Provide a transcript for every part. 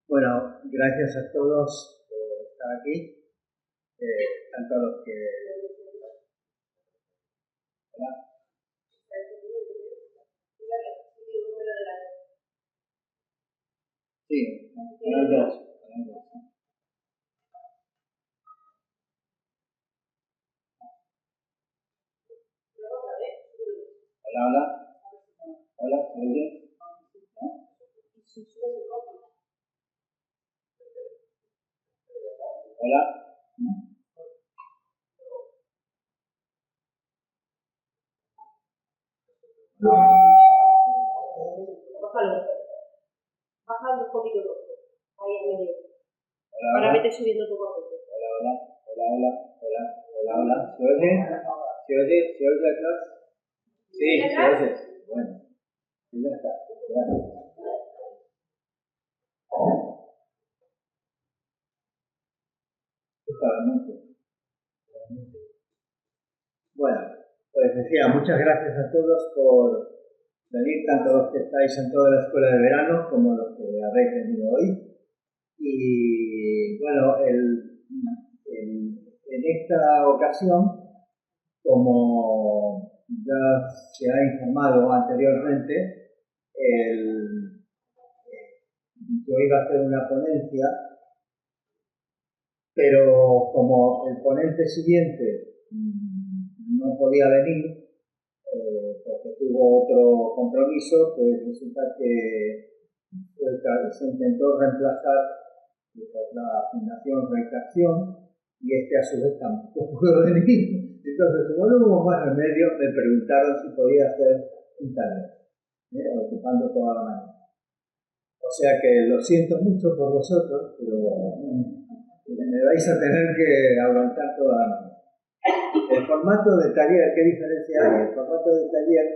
Bueno, gracias a todos por estar aquí, tanto a los que... ¿Hola? Sí, canal 2. Hola, hola. Hola, ¿se oye? ¿No? Hola. Bájalo un poquito. Ahí a medio. Hola, Ahora hola. vete subiendo poco a poco. Hola, hola. Hola, hola. Hola, hola, hola. ¿Se oye? ¿Se oye? ¿Se oye atrás? Sí, se oye. Bueno, y ya está. Gracias. Bueno, pues decía, muchas gracias a todos por venir, tanto los que estáis en toda la escuela de verano como los que habéis venido hoy. Y bueno, en esta ocasión, como ya se ha informado anteriormente, yo iba a hacer una ponencia, pero como el ponente siguiente no podía venir, porque tuvo otro compromiso, pues resulta que se intentó reemplazar por la Fundación Reitacción y este a su vez tampoco pudo venir. Entonces, como no hubo más remedio, me preguntaron si podía hacer un taller, ocupando toda la mañana. O sea que lo siento mucho por vosotros, pero me vais a tener que aguantar toda la mañana. El formato de taller, ¿qué diferencia hay? El formato de taller,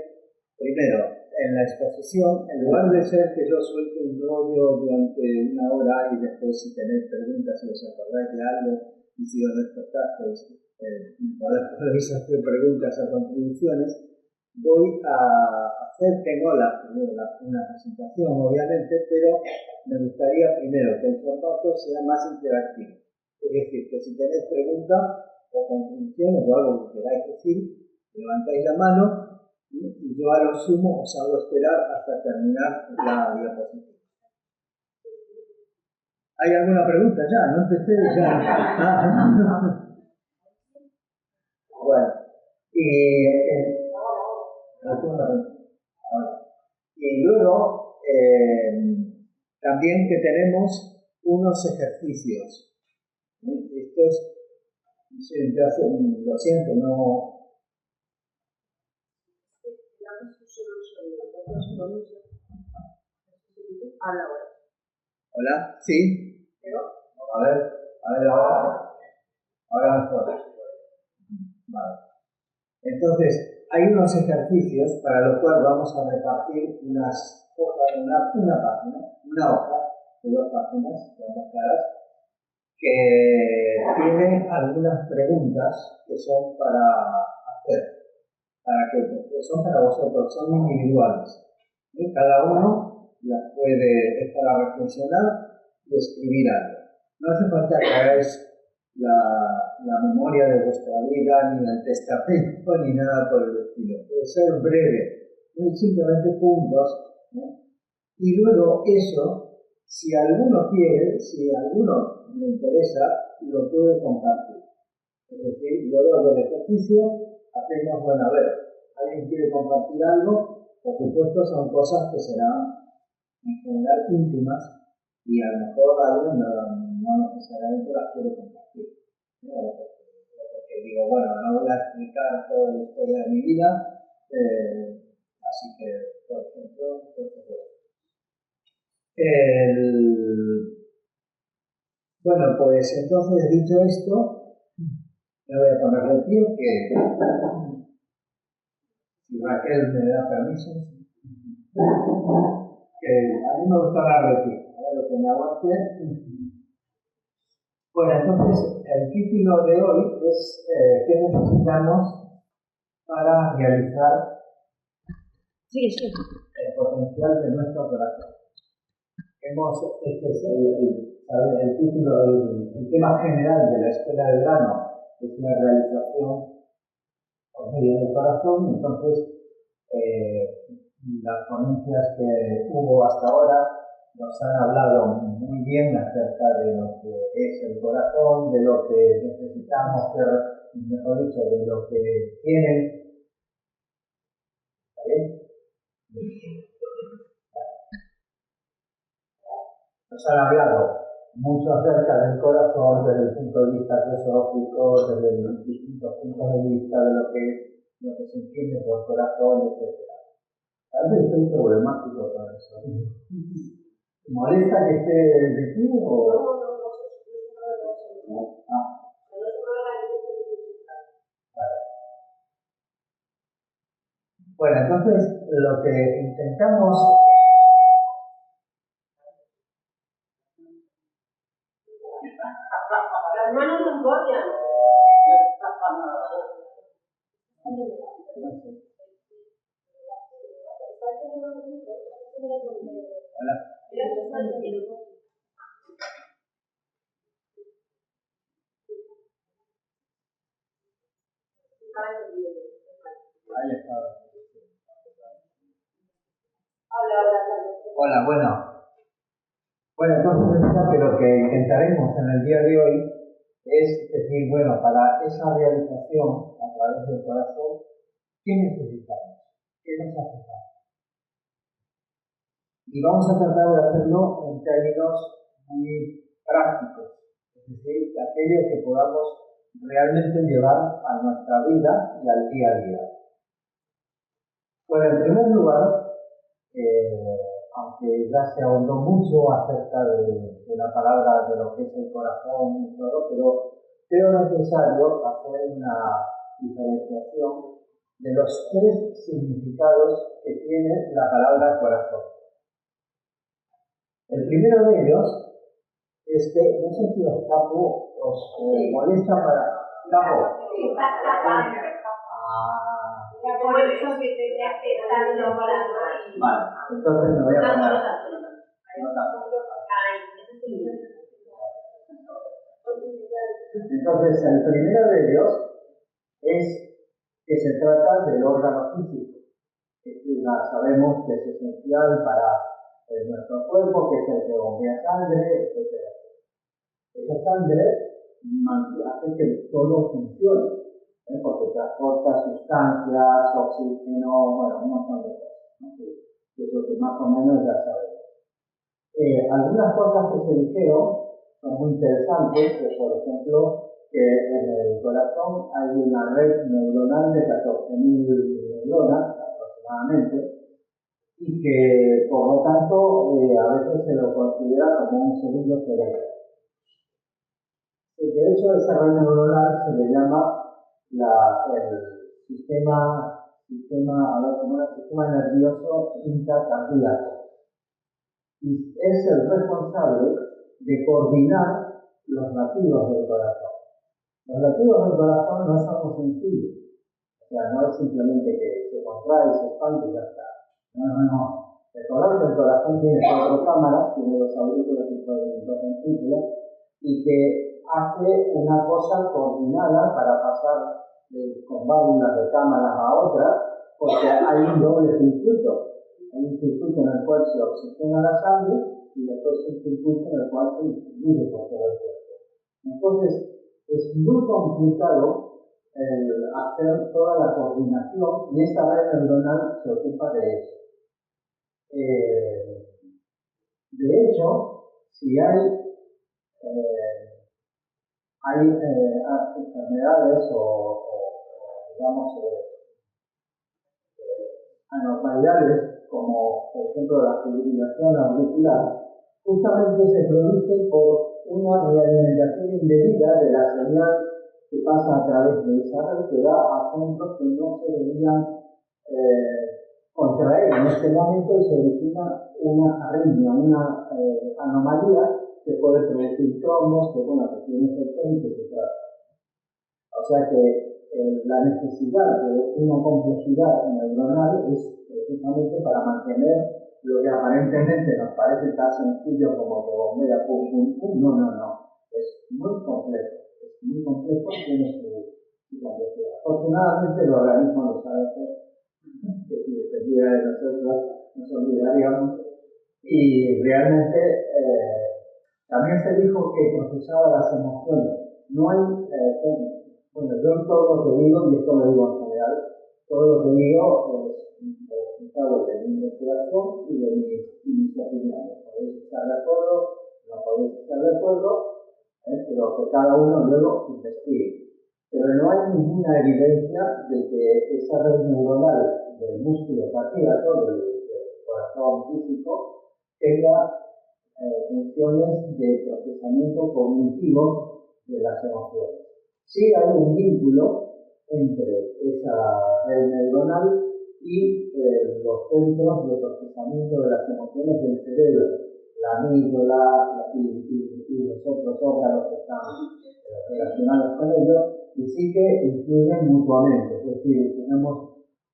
primero, en la exposición, en lugar de ser que yo suelte un rollo durante una hora y después si tenéis preguntas, si os acordáis de algo y si os despertasteis, podéis hacer preguntas o contribuciones, voy a hacer, tengo una presentación obviamente, pero me gustaría primero que el formato sea más interactivo. Es decir, que si tenéis preguntas o contribuciones o algo que queráis decir, levantáis la mano y yo a lo sumo os hago esperar hasta terminar la diapositiva. ¿Hay alguna pregunta ya? ¿No empecé ya? Bueno, y luego también que tenemos unos ejercicios. Estos, lo siento, no... Hola, sí. A ver ahora mejor. Vale. Entonces, hay unos ejercicios para los cuales vamos a repartir unas hojas, una página, una hoja de 2 páginas, de ambas caras, que tiene algunas preguntas que son para hacer, que son para vosotros, son individuales. Cada uno las es para reflexionar y escribir algo. No hace falta que hagáis la memoria de vuestra vida, ni el testamento, ni nada por el estilo. Puede ser breve, muy simplemente puntos. Y luego eso, si alguno quiere, si a alguno le interesa, lo puede compartir. Es decir, luego del ejercicio hacemos, bueno, a ver, ¿alguien quiere compartir algo? Por supuesto, son cosas que serán en general íntimas y a lo mejor alguien no necesariamente las quiere compartir. Porque digo, bueno, no voy a explicar toda la historia de mi vida, así que, por ejemplo, bueno, pues entonces, dicho esto, me voy a poner de pie, que si Raquel me da permiso, que a mí me gusta hablar de pie, a ver lo que me aguante. Bueno, entonces, el título de hoy es ¿qué necesitamos para realizar el potencial de nuestro corazón? Este es el título, el tema general de la escuela de verano, es la realización por medio del corazón. Entonces, las ponencias que hubo hasta ahora nos han hablado muy bien acerca de lo que es el corazón, de lo que necesitamos, mejor dicho, de lo que tienen. ¿Está bien? Nos han hablado mucho acerca del corazón desde el punto de vista filosófico, desde los distintos puntos de vista de lo que se entiende por corazón, etc. Tal vez soy problemático con eso. ¿Molesta que esté de ti o...? No. Vale. Bueno, entonces lo que intentamos... Las manos no engordan. Hola. Ahí está. Hola, bueno, entonces decía que lo que intentaremos en el día de hoy es decir, bueno, para esa realización a través del corazón, ¿qué necesitamos? ¿Qué nos hace falta? Y vamos a tratar de hacerlo en términos muy prácticos, es decir, aquello que podamos realmente llevar a nuestra vida y al día a día. Bueno, en primer lugar, aunque ya se ahondó mucho acerca de la palabra, de lo que es el corazón y todo, pero creo necesario hacer una diferenciación de los tres significados que tiene la palabra corazón. El primero de ellos es que, no sé si os molesta para... ¿Capo? Por eso que tenía que estar Vale, entonces me voy a poner... Entonces, el primero de ellos es que se trata del órgano físico. Sabemos que es esencial para nuestro cuerpo, que es el que bombea sangre, etc. Esa sangre hace que todo funcione, porque transporta sustancias, oxígeno, bueno, un montón de cosas, ¿no? Que es lo que más o menos ya sabemos. Algunas cosas que se dijeron son muy interesantes, por ejemplo, que en el corazón hay una red neuronal de 14.000 neuronas aproximadamente, y que por lo tanto a veces se lo considera como un segundo cerebro. De hecho, esa red neuronal se le llama el sistema nervioso intracardíaco, y es el responsable de coordinar los latidos del corazón. Los latidos del corazón no es algo sencillo, o sea, no es simplemente que se contrae, se expande y ya está. No. Recordad que el corazón tiene 4 cámaras, tiene los aurículos y 2 ventrículos, y que hace una cosa coordinada para pasar con válvulas de cámaras a otras, porque hay un doble circuito. Hay un circuito en el cual se oxigena la sangre y después un circuito en el cual se distribuye por todo el cuerpo. Entonces, es muy complicado hacer toda la coordinación, y esta red neuronal se ocupa de eso. De hecho, si hay enfermedades o digamos, anormalidades, como por ejemplo la fibrilación auricular, justamente se produce por una realimentación indebida de la señal que pasa a través de esa red, que va a centros que no se deberían contraer en este momento, y se origina una arritmia, una anomalía que puede producir trombos, que tiene efectos y que se trata. O sea que la necesidad de una complejidad neuronal es precisamente para mantener lo que aparentemente nos parece tan sencillo como que bombea pum, pum, pum, no. Es muy complejo, tiene su complejidad. Afortunadamente el organismo lo sabe hacer, que si dependiera de nosotros nos olvidaríamos. Y realmente también se dijo que procesaba las emociones. No hay, bueno, yo todo lo que digo, y esto lo digo en general, todo lo que digo es el resultado de mi investigación y de mis opiniones. Podéis estar de acuerdo, no podéis estar de acuerdo, pero que cada uno luego investigue. Pero no hay ninguna evidencia de que esa red neuronal del músculo cardíaco, del corazón físico, tenga funciones de procesamiento cognitivo de las emociones. Sí hay un vínculo entre esa red neuronal y los centros de procesamiento de las emociones del cerebro, la amígdala y los otros órganos que están relacionados con ello, y sí que influyen mutuamente. Es decir, tenemos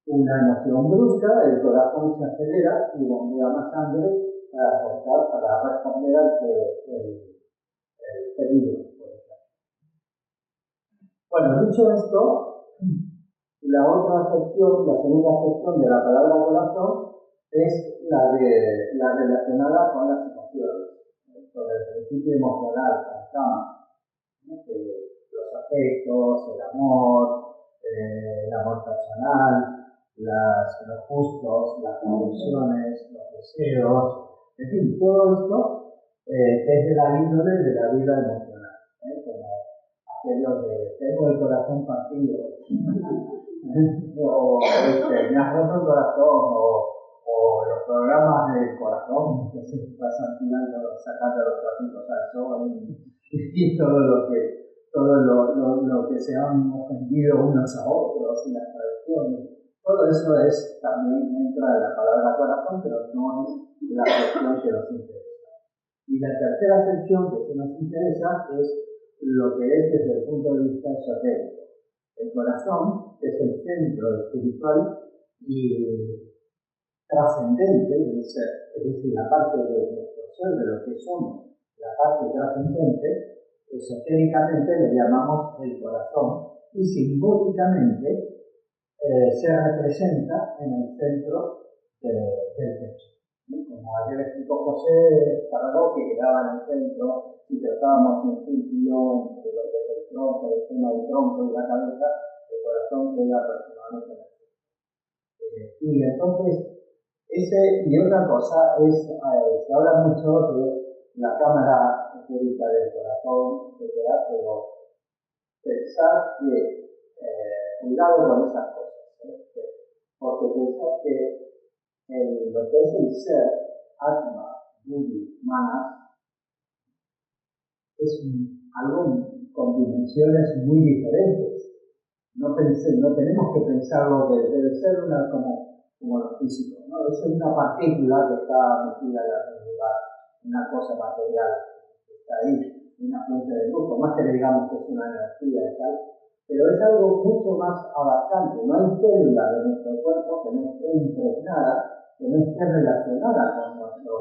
una emoción brusca, el corazón se acelera y bombea más sangre para responder al peligro. Bueno, dicho esto, la otra sección, la segunda sección de la palabra corazón es la relacionada con las emociones, con el principio emocional, con Kama, los afectos, el amor personal, los gustos, las convicciones, los deseos, en fin, todo esto es de la índole de la vida emocional, como aquello de tengo el corazón partido, o me has roto el corazón, o los programas del corazón que se pasan tirando, sacando los platitos al sol y todo lo que se han ofendido unos a otros y las tradiciones. Todo eso es también dentro de la palabra corazón, pero no es la sección que nos interesa. Y la tercera sección que sí nos interesa es lo que es desde el punto de vista esotérico. El corazón es el centro espiritual y trascendente del ser, es decir, la parte de nuestro ser, de lo que somos, la parte trascendente, esotéricamente le llamamos el corazón y simbólicamente se representa en el centro del pecho. Como ayer explicó José Tarragó, que quedaba en el centro, si tratábamos un círculo entre lo que es el tronco, el extremo del tronco y la cabeza, el corazón queda aproximadamente en el centro. Y entonces, y otra cosa es, se habla mucho de la cámara etérica del corazón, etcétera, pero pensar que, cuidado con esas cosas, porque pensar que lo que es el ser, Atma, Buddhi, Manas, es algo con dimensiones muy diferentes. No tenemos que pensarlo que debe ser como lo físico, ¿no? Eso es una partícula que está metida en algún lugar, una cosa material que está ahí, una fuente de luz, por más que le digamos que es una energía y tal, pero es algo mucho más abarcante. No hay célula de nuestro cuerpo que no esté impregnada, que no esté relacionada con nuestro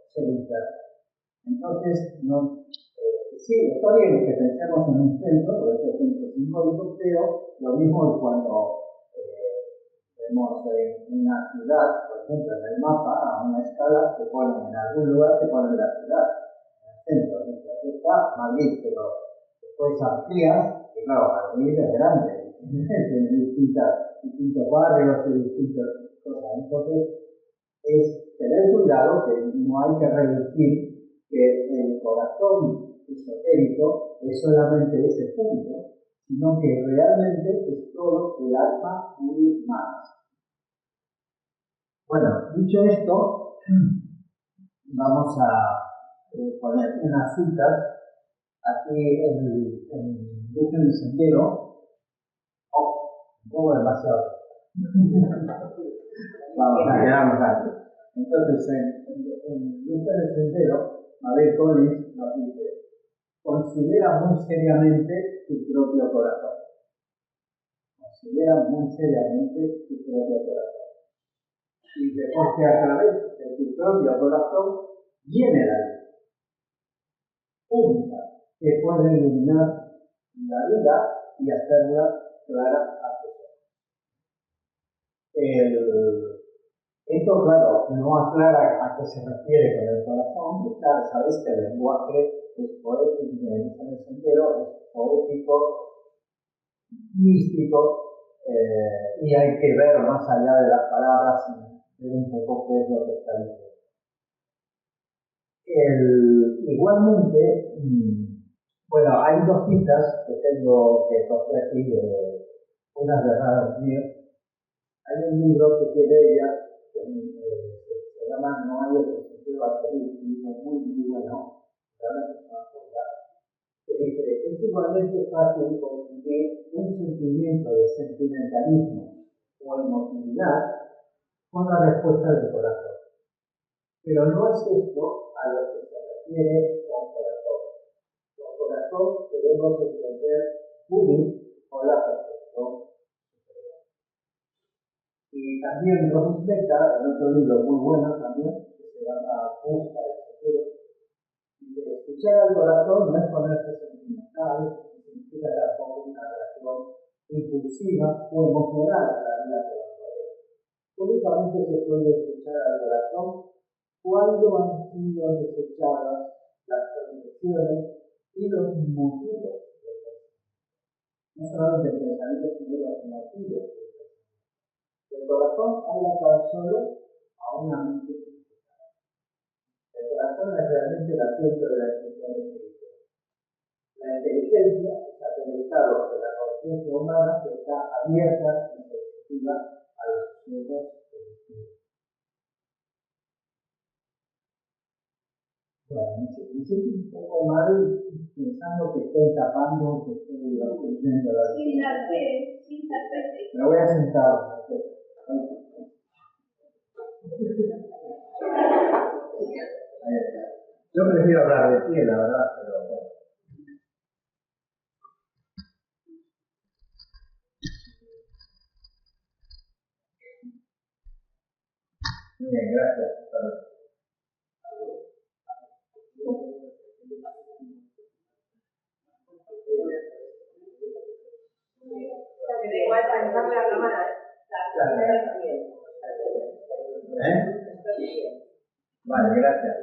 ser interno. Entonces, sí, está bien que pensemos en un centro, por ese centro simbólico, pero lo mismo es cuando vemos en una ciudad, por ejemplo, en el mapa, a una escala, te ponen en algún lugar, te ponen la ciudad, en el centro. Aquí está Madrid, pero después amplías, y claro, Madrid es grande, tiene distintos barrios y distintas cosas. Entonces, es tener cuidado que no hay que reducir que el corazón esotérico es solamente ese punto, sino que realmente es todo el alma y más. Bueno, dicho esto, vamos a poner unas citas aquí en Luz del Sendero. Un poco demasiado. Vamos a quedarnos aquí. Entonces, en Luz del Sendero, Mabel Collins nos dice: considera muy seriamente tu propio corazón. Considera muy seriamente tu propio corazón. y porque a través de tu propio corazón viene la luz única que puede iluminar la vida y hacerla clara a tus ojos. Esto, claro, no aclara a qué se refiere con el corazón. Sabéis que el lenguaje es poético, en el sendero es poético, místico, y hay que ver más allá de las palabras y ver un poco qué es lo que está diciendo. Igualmente, bueno, hay dos citas que tengo que coger aquí, unas de Radha Mir. Hay un libro que tiene ella, que se llama No hay otro sentido a seguir, un libro muy bueno, realmente es una cosa, que dice, es igualmente fácil confundir un sentimiento de sentimentalismo o emotividad con la respuesta del corazón. Pero no es esto a lo que se refiere con corazón. Con corazón debemos entender Buddhi o la perfección superior. Y también Robin Beta, en otro libro muy bueno también, que se llama Busca del Sendero, dice, escuchar al corazón no es ponerse sentimental, ni significa tampoco una reacción impulsiva o emocional a la vida que nos rodea. Únicamente se puede escuchar al corazón cuando han sido desechadas las condiciones y los motivos del pensamiento. No solamente el pensamiento, sino los motivos del pensamiento. El corazón habla tan solo a una mente purificada. El corazón es realmente el asiento de la expresión espiritual. La inteligencia es aquel estado de la conciencia humana que está abierta y sensitiva a los sucesos del espíritu. Bueno, me siento un poco mal pensando que estoy tapando, que estoy obstruyendo la visión. Sin tapete. Me voy a sentar. Yo prefiero hablar de pie, la verdad, pero bueno. Muy bien, gracias. Igual también la cámara, Vale, gracias.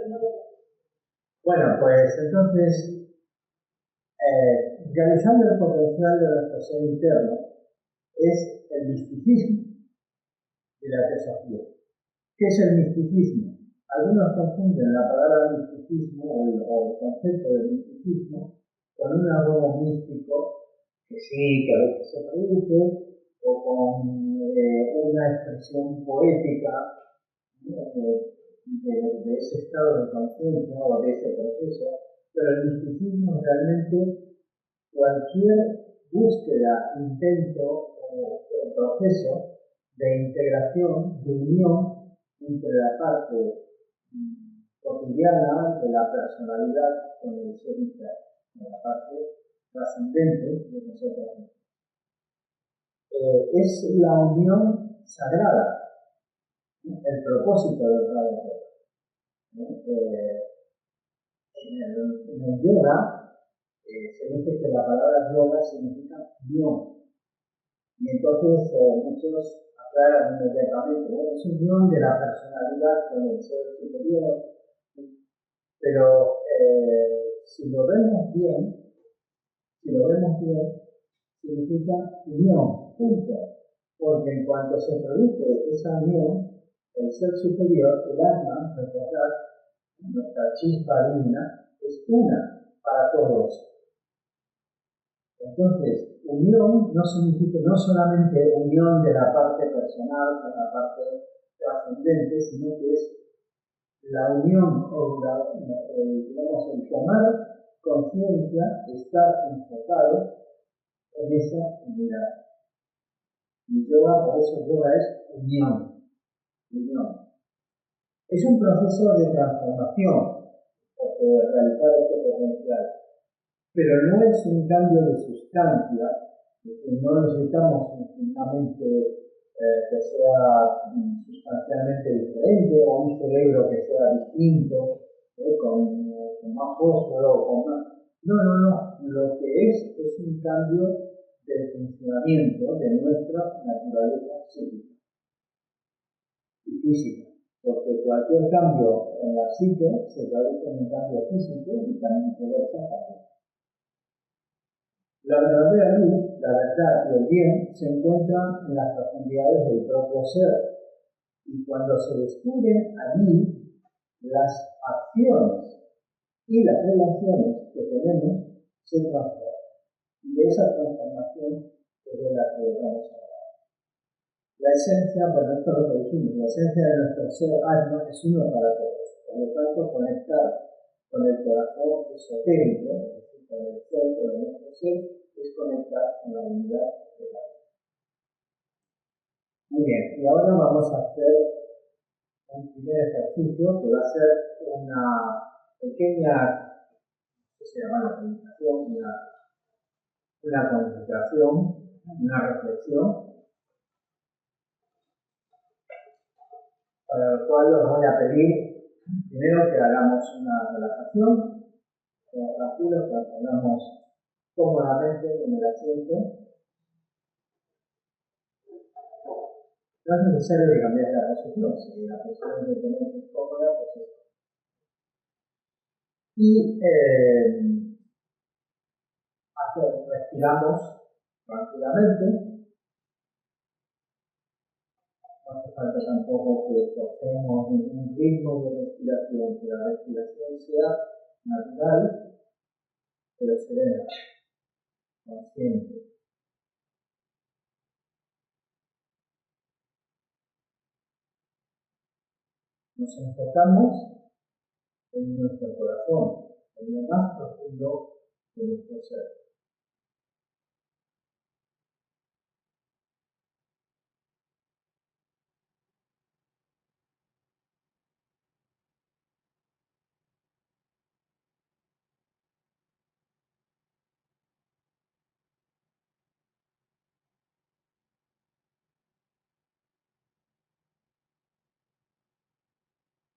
Bueno, pues entonces, realizando el potencial de nuestro ser interno es el misticismo de la teosofía. ¿Qué es el misticismo? Algunos confunden la palabra misticismo o el concepto de misticismo con un arrobo místico que sí, que a veces se produce, o con una expresión poética, ¿no? de ese estado de conciencia o de ese proceso, pero el misticismo es realmente cualquier búsqueda, intento o proceso de integración, de unión entre la parte cotidiana de la personalidad con el ser interno, con la parte trascendente de nosotros mismos. Es la unión sagrada, el propósito del Radha en el yoga se dice que la palabra yoga significa unión. Y entonces muchos aclaran inmediatamente, bueno, es unión de la personalidad con el ser superior. Pero si lo vemos bien, significa unión, punto. Porque en cuanto se produce esa unión, el ser superior, el alma, recordar, nuestra chispa divina, es una para todos. Entonces, unión no significa no solamente unión de la parte personal con la parte trascendente, sino que es la unión, el tomar conciencia, estar enfocado en esa unidad. Y yoga, por eso yoga es unión. Es un proceso de transformación, porque realizar este potencial. Pero no es un cambio de sustancia, no necesitamos una mente que sea sustancialmente diferente, o un cerebro que sea distinto, con más fósforo, con más... No, no, no. Lo que es un cambio del funcionamiento de nuestra naturaleza psíquica y física. Porque cualquier cambio en la psique se traduce en un cambio físico y también viceversa también. La verdadera luz, la verdad y el bien se encuentran en las profundidades del propio ser. Y cuando se descubren allí, las acciones y las relaciones que tenemos se transforman. Y de esa transformación es de la que vamos a hablar. La esencia, bueno, esto es lo que dijimos, la esencia de nuestro ser alma es uno para todos. Por lo tanto, conectar con el corazón esotérico, es decir, con el centro de nuestro ser, es conectar con la unidad de la vida. Muy bien, y ahora vamos a hacer un primer ejercicio que va a ser una pequeña, ¿qué se llama la meditación? Una concentración, una reflexión, para lo cual os voy a pedir primero que hagamos una relajación, tranquilos, que nos pongamos cómodamente en el asiento. No es necesario que cambies la posición, si la posición que tenemos es cómoda, pues es. Y respiramos tranquilamente. No hace falta tampoco que forcemos ningún ritmo de respiración, que la respiración sea natural, pero serena, consciente. Nos enfocamos en nuestro corazón, en lo más profundo de nuestro ser.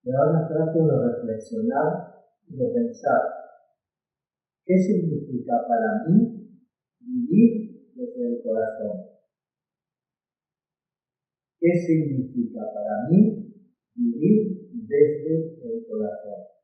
Y ahora trato de reflexionar y de pensar qué significa para mí vivir desde el corazón. ¿Qué significa para mí vivir desde el corazón?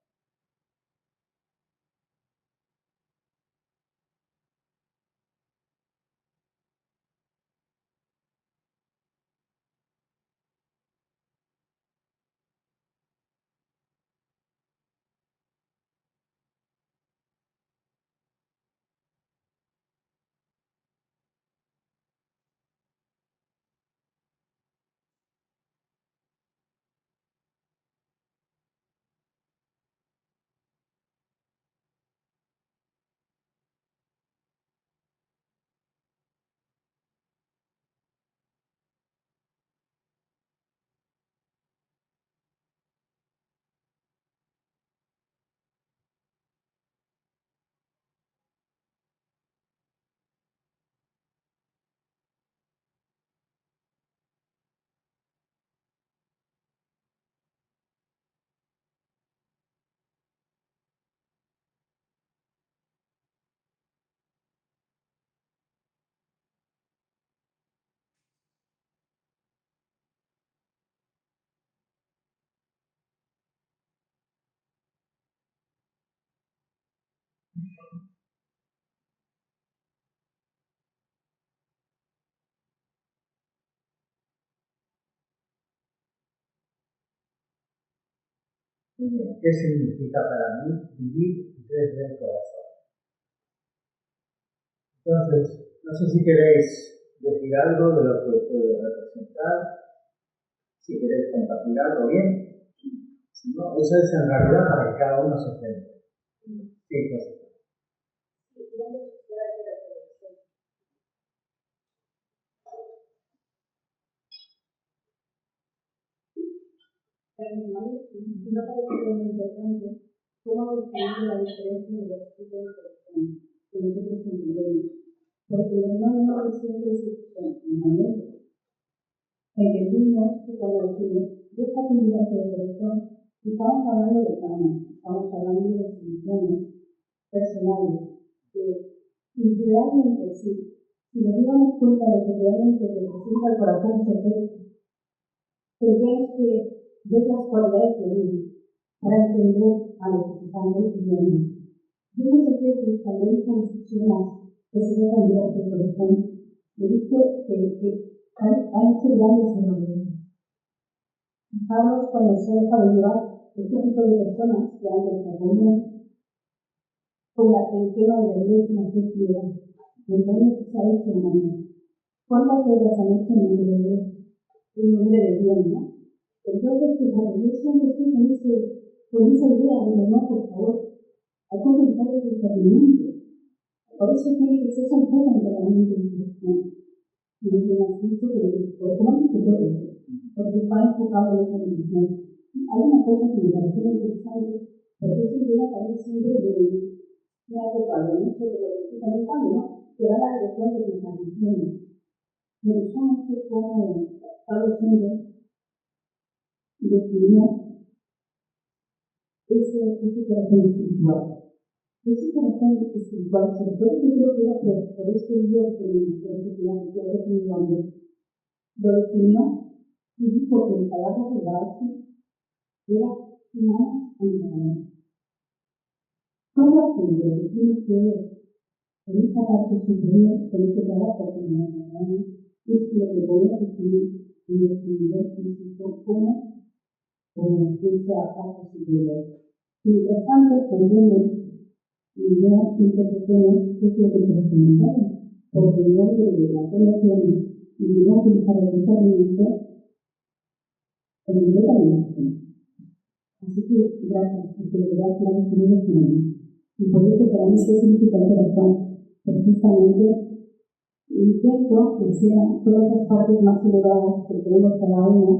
Muy bien, ¿qué significa para mí vivir desde el corazón? Entonces, no sé si queréis decir algo de lo que puede representar, si queréis compartir algo bien. Si no, eso es en realidad para que cada uno se centre. Sí, José. No parece muy importante cómo definir la diferencia de los tipos de personas que nosotros entendemos. Porque normalmente siempre se normalmente entendimos que cuando decimos déjate mirar por el corazón, estamos hablando de calma, estamos hablando de soluciones personales, que realmente sí, si nos diéramos cuenta de lo que realmente representa el corazón esotérico, tendríamos que ver las cualidades de Dios para entender a lo que se están refiriendo. Yo muchas veces cuando he visto a las personas que se dejan mirar por el corazón, he visto que han hecho grandes errores. Fijaros cuando se deja de llevar este tipo de personas que antes se reunían con el tema de la iglesia en la piedad, el daño que se ha hecho en la humanidad. ¿Cuántas guerras han hecho en nombre de Dios? En nombre de bien, ¿no? Entonces, fíjate, yo siempre estoy con esa idea de no, por favor, hay que aumentar el discernimiento. Por eso tiene que ser un poco de la mente y y lo que has dicho, porque no han dicho todo eso, porque está enfocado en esa dimensión. Hay una cosa que me parece muy interesante, porque eso llega también siempre me ha tocado mucho de lo que estoy comentando, ¿no? Que va a la dirección de tus ambiciones. Me gustó mucho cómo Pablo Singer definió ese corazón espiritual. Ese corazón espiritual, sobre todo yo creo que era por este Dios que yo he tenido antes, lo definió y dijo que en palabras de base era humana y humana. Todo aquello que tiene que ver con esa parte superior, con ese trabajo con la humana, es lo que podemos definir en nuestro nivel físico como esa parte superior. Mientras tanto, tendremos y no interpretemos es lo que nos comentamos, porque no de las emociones y no utilizar el pensamiento en el mecanismo. Así que gracias, porque de verdad que la definido bien. Y por eso para mí ¿qué significa el corazón? Precisamente intento que sean todas las partes más elevadas que tenemos cada uno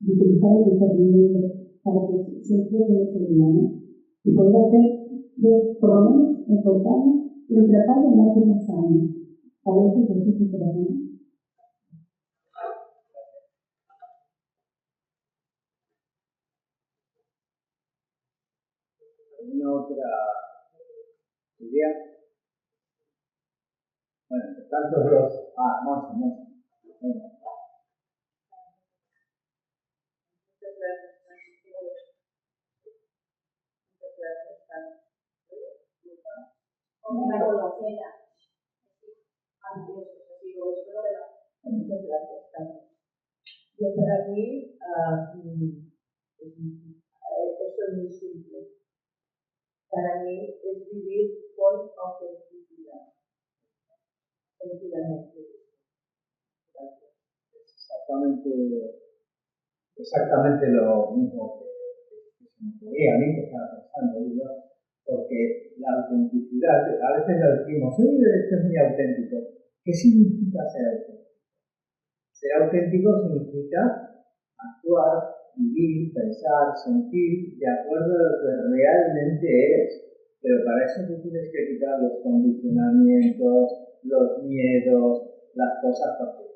de utilizar el discernimiento para que se enfoque en ese día, ¿no? Y poder hacer, por lo menos, enfocarnos en tratar de no hacer más daño. A veces eso es el corazón. ¿Alguna otra idea? Bueno, tantos dos. Monza. Bueno. Una conocida. Muchas gracias, Carlos. Yo para mí, eso es muy simple. Para mí es vivir con autenticidad. Sencillamente. Gracias. Exactamente lo mismo que se me ocurría a mí, que estaba pensando, ¿no? Porque la autenticidad, a veces lo decimos, esto es muy auténtico. ¿Qué significa ser auténtico? Ser auténtico significa actuar, vivir, pensar, sentir de acuerdo a lo que realmente es. Pero para eso tú tienes que quitar los condicionamientos, los miedos, las cosas, porque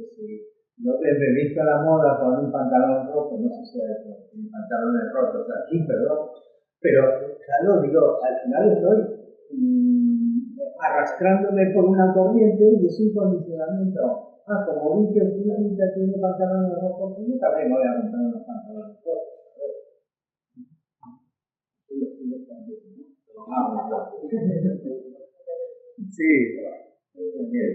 si no te he visto a la moda con un pantalón rojo, no sé si es pantalones rotos aquí, perdón, pero claro, digo, al final estoy arrastrándome por una corriente y es un condicionamiento. Como vi que fulanita tiene pantalones rojos, pues yo también me voy a comprar unos pantalones rojos. Sí, también.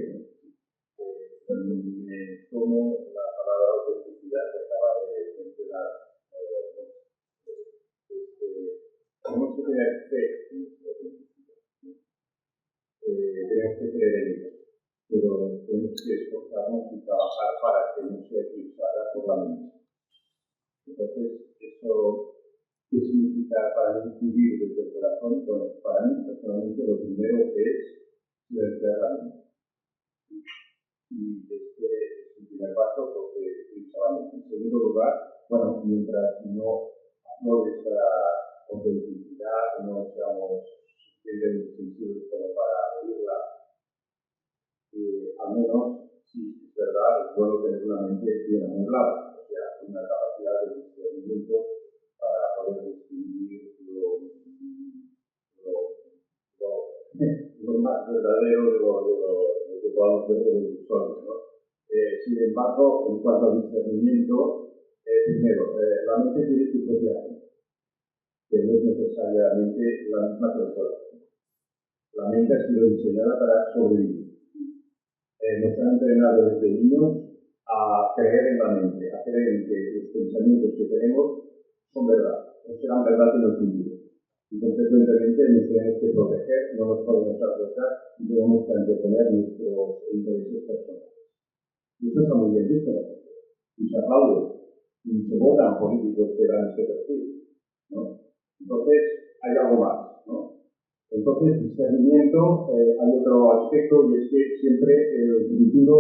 Como la palabra autenticidad que acaba de mencionar, tenemos que tener fe en nuestra autenticidad. Tenemos que creer en ella, pero tenemos que esforzarnos y trabajar para que no sea eclipsada por la mente. Entonces, ¿eso qué significa para mí vivir desde el corazón? Bueno, para mí personalmente lo primero es silenciar la mente. Y este es el primer paso porque eclipsaba. En segundo lugar, bueno, mientras no aflore esa autenticidad, no seamos suficientemente sensibles como para oírla, al menos, sí, es verdad, bueno tener una mente bien amueblada, o sea, una capacidad de discernimiento para poder distinguir lo más verdadero de lo que podamos ver de los usuarios, ¿no? Sin embargo, en cuanto al discernimiento, primero, la mente tiene su propia agenda, que no es necesariamente la misma que el corazón. La mente ha sido diseñada para sobrevivir. Nos han entrenado desde niños a creer en la mente, a creer en que los pensamientos que tenemos son verdad, o serán verdad en el futuro. Y consecuentemente nos tenemos que proteger, no nos podemos arriesgar y tenemos que anteponer nuestros intereses personales. Y eso está muy bien visto en la sociedad. Y se aplaude. Y se votan políticos que dan ese perfil, ¿no? Entonces, hay algo más, ¿no? Entonces, discernimiento, hay otro aspecto y es que siempre el futuro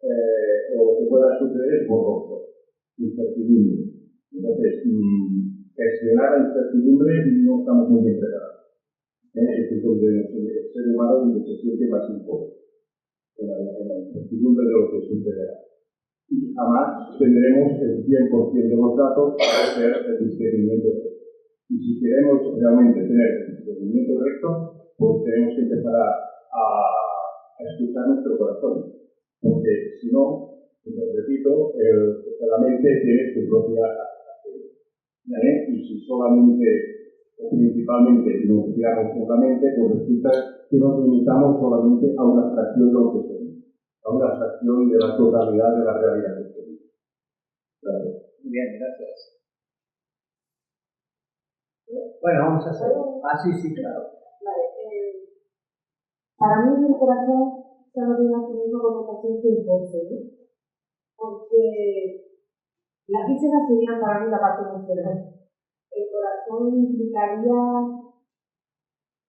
o lo que pueda suceder es borroso, incertidumbre. Entonces, gestionar la incertidumbre no estamos muy bien preparados. Es donde el ser humano donde se siente más incómodo, en la incertidumbre de lo que sucederá. Y jamás tendremos el 100% de los datos para hacer el discernimiento recto. Y si queremos realmente tener el discernimiento recto, pues tenemos que empezar a escuchar nuestro corazón. Porque si no, repito, la mente tiene su propia agenda. Y si solamente o principalmente nos guiamos en la mente, pues resulta que nos limitamos solamente a una fracción de lo que somos, a una fracción de la totalidad de la realidad que somos. Gracias. Muy bien, gracias. Bueno, vamos a hacer. Sí, claro. Vale, para mí el corazón ya no tiene la misma connotación que el posee, ¿no? Porque las vísceras serían para mí la parte emocional. El corazón implicaría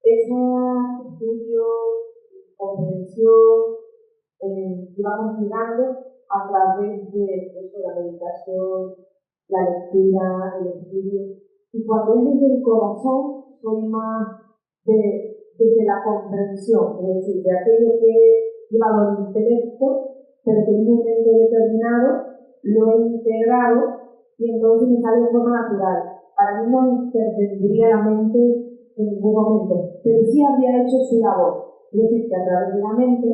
ese estudio, comprensión, que vamos mirando a través de eso, la meditación, la lectura, el estudio. Y cuando es desde el corazón, soy más desde la comprensión, es decir, de aquello que he llevado al intelecto, pero que en un momento determinado lo he integrado y entonces me sale de forma natural. Para mí no intervendría la mente en ningún momento, pero sí habría hecho su labor. Es decir, que a través de la mente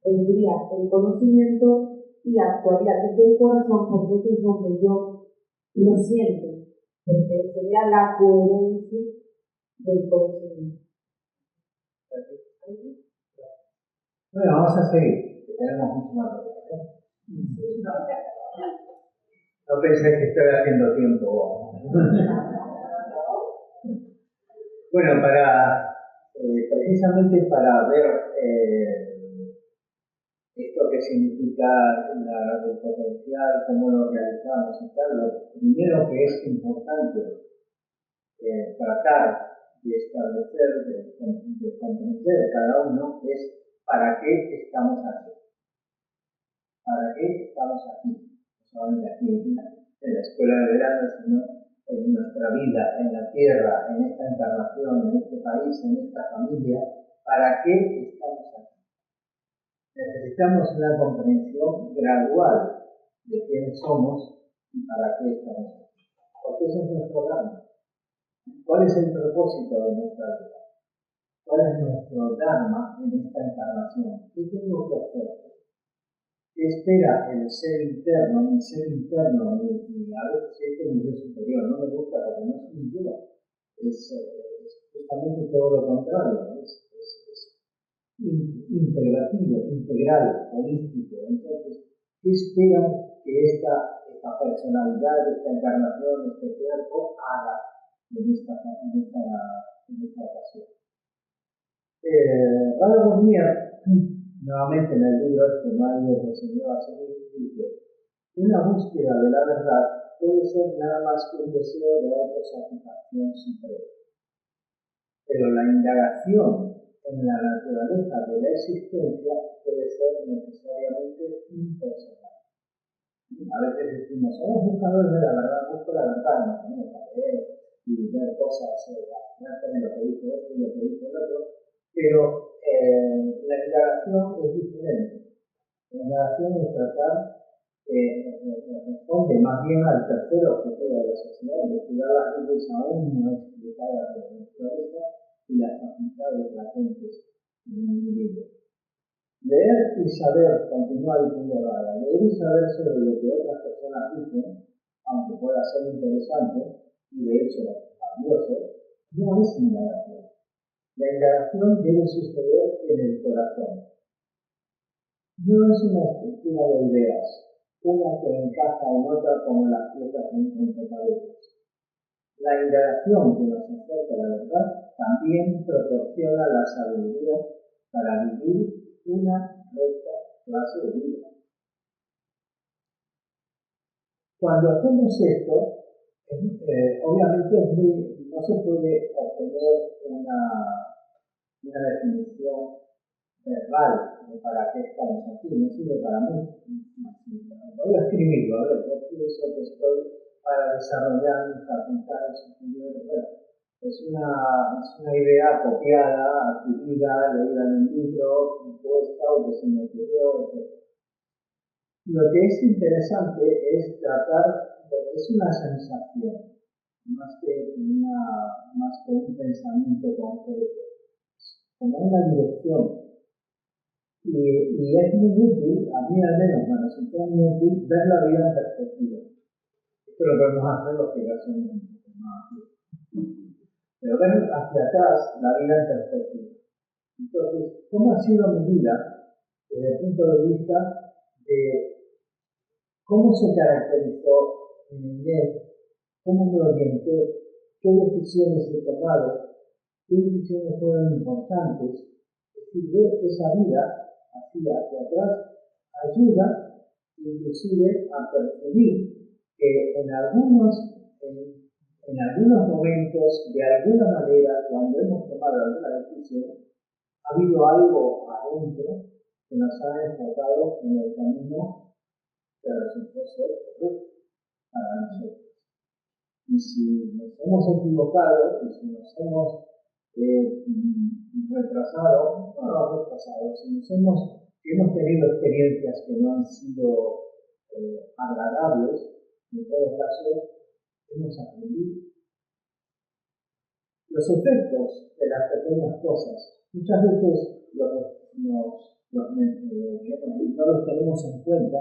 vendría el conocimiento y actuaría desde el corazón, porque es donde yo lo siento, porque sería la coherencia del conocimiento. Bueno, vamos a seguir, que tenemos mucho más. No pensé que estoy haciendo tiempo. Bueno, precisamente para ver esto que significa el potencial, cómo lo realizamos y tal, lo primero que es importante tratar de establecer, de comprender cada uno es para qué estamos aquí. ¿Para qué estamos aquí? No solamente aquí en la escuela de verano, sino en nuestra vida, en la tierra, en esta encarnación, en este país, en esta familia. ¿Para qué estamos aquí? Necesitamos una comprensión gradual de quiénes somos y para qué estamos aquí. Porque ese es nuestro dharma. ¿Cuál es el propósito de nuestra vida? ¿Cuál es nuestro dharma en esta encarnación? ¿Qué tengo que hacer? ¿Qué espera el ser interno, mi ser interno, y a veces es mi yo superior? No me gusta porque no es un yo, es justamente todo lo contrario, es integrativo, integral, holístico. Entonces, ¿qué espera que esta personalidad, esta encarnación, este cuerpo haga en esta ocasión? Padre Bornier, nuevamente en el libro No hay otro señor así, dice: una búsqueda de la verdad puede ser nada más que un deseo de autosatisfacción suprema. Pero la indagación en la naturaleza de la existencia debe ser necesariamente impersonal. A veces decimos, somos buscadores de la verdad, busco la verdad, nos ponemos a leer y ver cosas abstractas en lo que dijo esto y lo que dijo el otro, pero la indagación es diferente. La indagación es tratar responde más bien al tercer objetivo de la sociedad, investigar las leyes aún no explicadas de la naturaleza y las facultades latentes en un individuo. Leer y saber, continúa diciendo Rada, leer y saber sobre lo que otras personas dicen, aunque pueda ser interesante, y de hecho valioso, no es indagación. La indagación debe suceder en el corazón. No es una estructura de ideas, una que encaja en otra como las piezas de un rompecabezas. La indagación que nos acerca a la verdad también proporciona la sabiduría para vivir una recta clase de vida. Cuando hacemos esto, obviamente no se puede obtener una definición verbal de para qué estamos aquí, no sirve para mucho. Voy a escribirlo, a ver, yo pienso que estoy para desarrollar mis facultades superiores. Bueno, es una idea copiada, adquirida, leída en un libro, compuesta o que se me ocurrió, etc. Lo que es interesante es es una sensación, más que un pensamiento concreto, como una dirección. Y es muy útil, a mí al menos me resultó muy útil, ver la vida en perspectiva. Esto lo podemos hacer los que ya son un poco más. Pero ver hacia atrás la vida en perspectiva. Entonces, ¿cómo ha sido mi vida desde el punto de vista de cómo se caracterizó mi niñez, cómo me orienté, qué decisiones he tomado, qué decisiones fueron importantes? Es decir, ver esa vida hacia atrás ayuda inclusive a percibir que en algunos momentos, de alguna manera, cuando hemos tomado alguna decisión, ha habido algo adentro que nos ha enfocado en el camino que resultó ser correcto para nosotros. Y si nos hemos equivocado, y si nos hemos si hemos tenido experiencias que no han sido agradables, en todo caso, hemos aprendido. Los efectos de las pequeñas cosas, muchas veces no los tenemos en cuenta,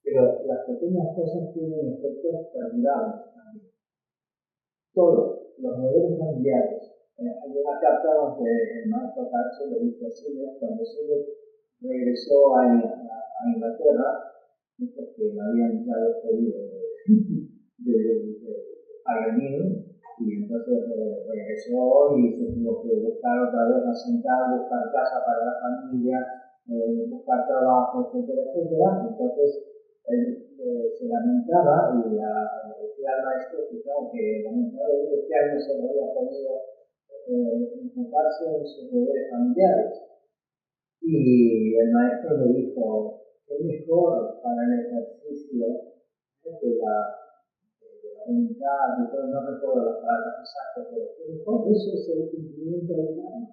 pero las pequeñas cosas tienen efectos perdurables también. Todos los modelos familiares. Hay una carta donde el maestro Cacho le dice a Silvia, cuando Silvia regresó a Inglaterra, porque lo habían ya despedido de Pioneer, y entonces regresó y se tuvo que buscar otra vez, asentar, buscar casa para la familia, buscar trabajo, etcétera, etcétera. Entonces él se lamentaba y le decía al maestro que lamentaba que este año se no había podido enfocarse en sus deberes familiares. Y el maestro le dijo, es mejor para el ejercicio de la unidad, de todo, no recuerdo las palabras exactas, pero es mejor, eso es el cumplimiento del alma.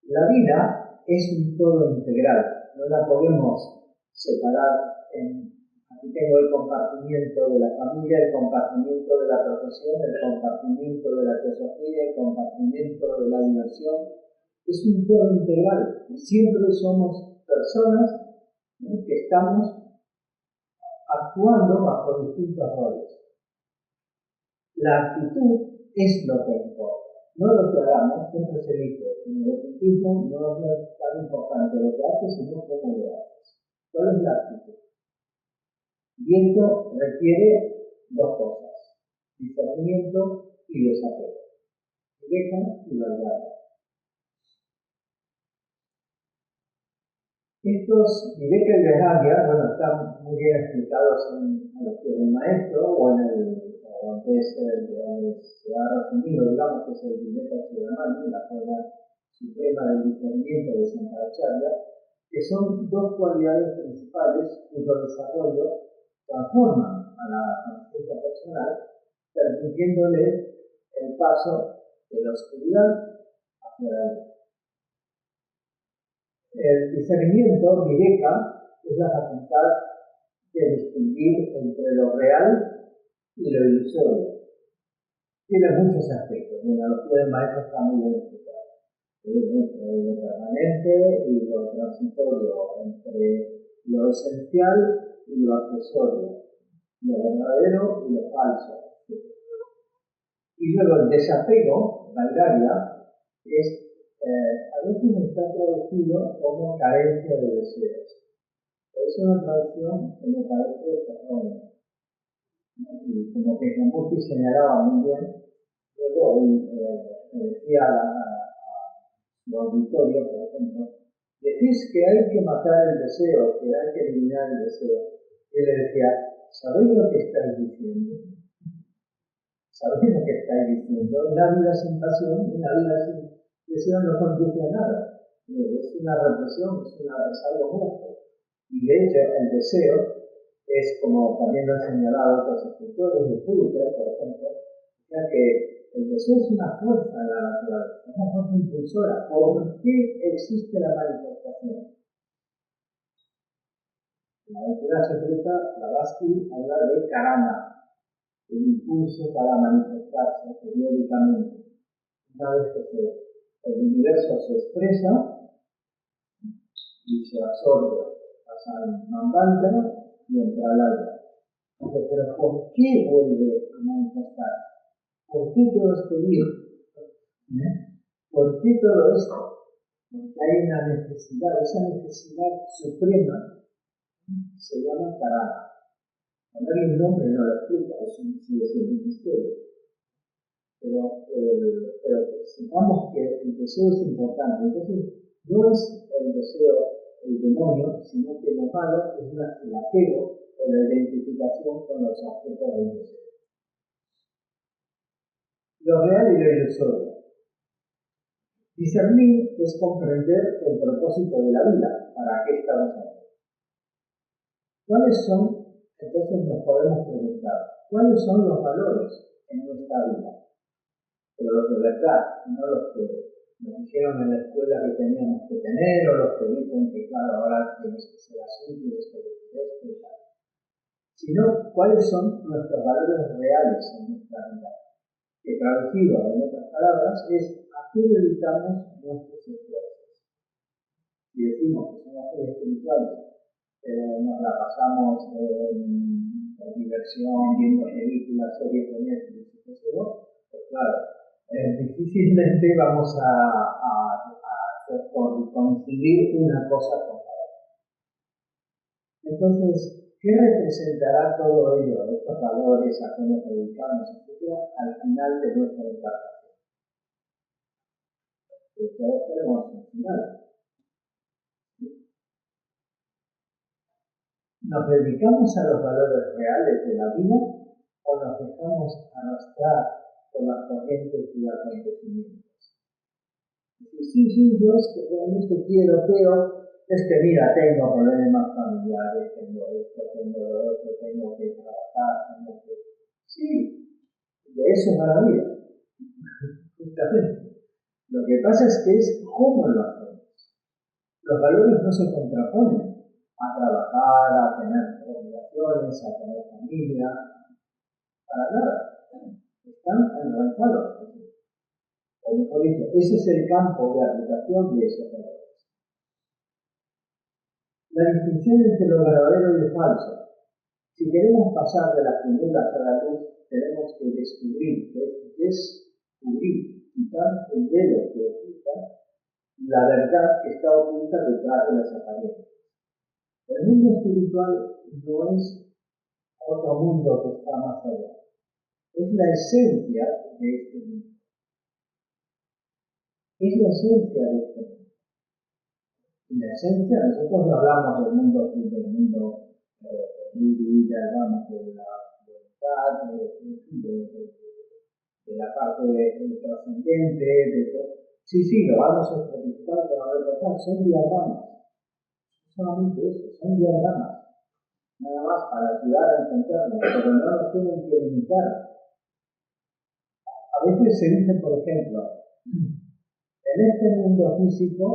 La vida es un todo integral, no la podemos separar aquí tengo el compartimiento de la familia, el compartimiento de la profesión, el compartimiento de la teosofía, el compartimiento de la diversión. Es un todo integral y siempre somos personas que estamos actuando bajo distintos roles. La actitud es lo que importa, no lo que hagamos. Siempre se dice, en el ocultismo no es tan importante lo que haces, sino cómo lo haces. ¿Cuál es la actitud? Y esto requiere dos cosas, discernimiento y desapego, viveka y vairagya. Estos viveka y vairagya, bueno, están muy bien explicados en los pies del maestro o donde se ha resumido, digamos, que es el viveka chudamani, la forma suprema del discernimiento de Shankaracharya, que son dos cualidades principales cuyo desarrollo transforman a la conciencia personal, permitiéndole el paso de la oscuridad hacia la luz. El discernimiento, viveka, es la facultad de distinguir entre lo real y lo ilusorio. Tiene muchos aspectos, la analogía del maestro está muy bien explicada. Entre lo permanente y lo transitorio, entre lo esencial y lo accesorio, lo verdadero y lo falso. Y luego el desapego, vairaria, a veces está traducido como carencia de deseos. Pero es una traducción que me parece errónea. Y como que Krishnamurti señalaba muy bien, luego él decía a su auditorio, por ejemplo, decís que hay que matar el deseo, que hay que eliminar el deseo. Y él le decía, ¿sabéis lo que estáis diciendo? ¿Sabéis lo que estáis diciendo? Una vida sin pasión, una vida sin deseo no conduce a nada. Es una represión, es algo muerto. Y de hecho, el deseo es, como también lo han señalado otros escritores de Foucault, por ejemplo, ya que el deseo es una fuerza en la naturaleza, es una fuerza impulsora. ¿Por qué existe la manifestación? En la aventura secreta, Blavatsky habla de karana, el impulso para manifestarse periódicamente. Una vez que el universo se expresa y se absorbe, pasan Manvantara y entra al alma. Pero ¿por qué vuelve a manifestarse? ¿Por qué todo este lío? ¿Por qué todo esto? Porque hay una necesidad, esa necesidad suprema se llama karana. Ponerle un nombre no lo explica, sigue siendo un misterio. Pero sepamos que el deseo es importante. Entonces, no es el deseo el demonio, sino que lo malo es el apego o la identificación con los objetos del deseo. Lo real y lo ilusorio. Discernir es comprender el propósito de la vida, para qué estamos aquí. ¿Cuáles son? Entonces nos podemos preguntar, ¿cuáles son los valores en nuestra vida? Pero los de verdad, no los que nos dijeron en la escuela que teníamos que tener, o los que dicen que claro, ahora tienes que ser así, tienes que decir esto y tal. Sino, ¿cuáles son nuestros valores reales en nuestra vida? Que traducido en otras palabras es a qué dedicamos nuestros esfuerzos. Y decimos que somos muy espirituales, pero nos la pasamos en diversión, viendo películas, series de Netflix, etc. Pues claro, difícilmente vamos a coincidir una cosa con la otra. Entonces, ¿qué representará todo ello, estos valores, a qué nos dedicamos, etcétera, al final de nuestra encarnación? Porque todos tenemos un final. ¿Nos dedicamos a los valores reales de la vida o nos dejamos arrastrar por las corrientes y acontecimientos? Sí, yo es que realmente quiero, pero es que mira, tengo problemas familiares, tengo esto, tengo lo otro, tengo que trabajar, tengo que... Sí, de eso va la vida, justamente. Lo que pasa es que es cómo lo hacemos. Los valores no se contraponen a trabajar, a tener obligaciones, a tener familia, para nada. Están enraizados. O mejor dicho, ese es el campo de aplicación de esos valores. La distinción entre lo verdadero y lo falso. Si queremos pasar de las tinieblas a la luz, tenemos que descubrir, quitar el velo que oculta la verdad que está oculta detrás de las apariencias. El mundo espiritual no es otro mundo que está más allá. Es la esencia de este mundo. Es la esencia de este mundo. Y la esencia, nosotros no hablamos del mundo hablamos de la voluntad, de la parte trascendente, de todo. Sí, lo vamos a estratificar, pero a ver, son diagramas. Solamente eso, son diagramas. Nada más para ayudar a entendernos, pero no nos tienen que limitar. A veces se dice, por ejemplo, en este mundo físico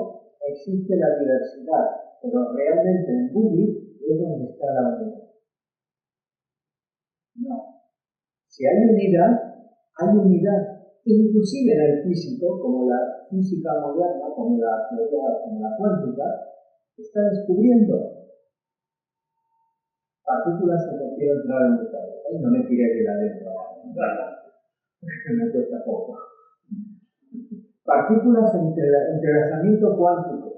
existe la diversidad, pero realmente en Buddhi es donde está la unidad. No. Si hay unidad, inclusive en el físico, como la física moderna, como la teoría, como la cuántica, está descubriendo partículas que no quiero entrar en detalle. Ahí no me tiré de la lengua, que me cuesta poco. Partículas entrelazamiento cuántico.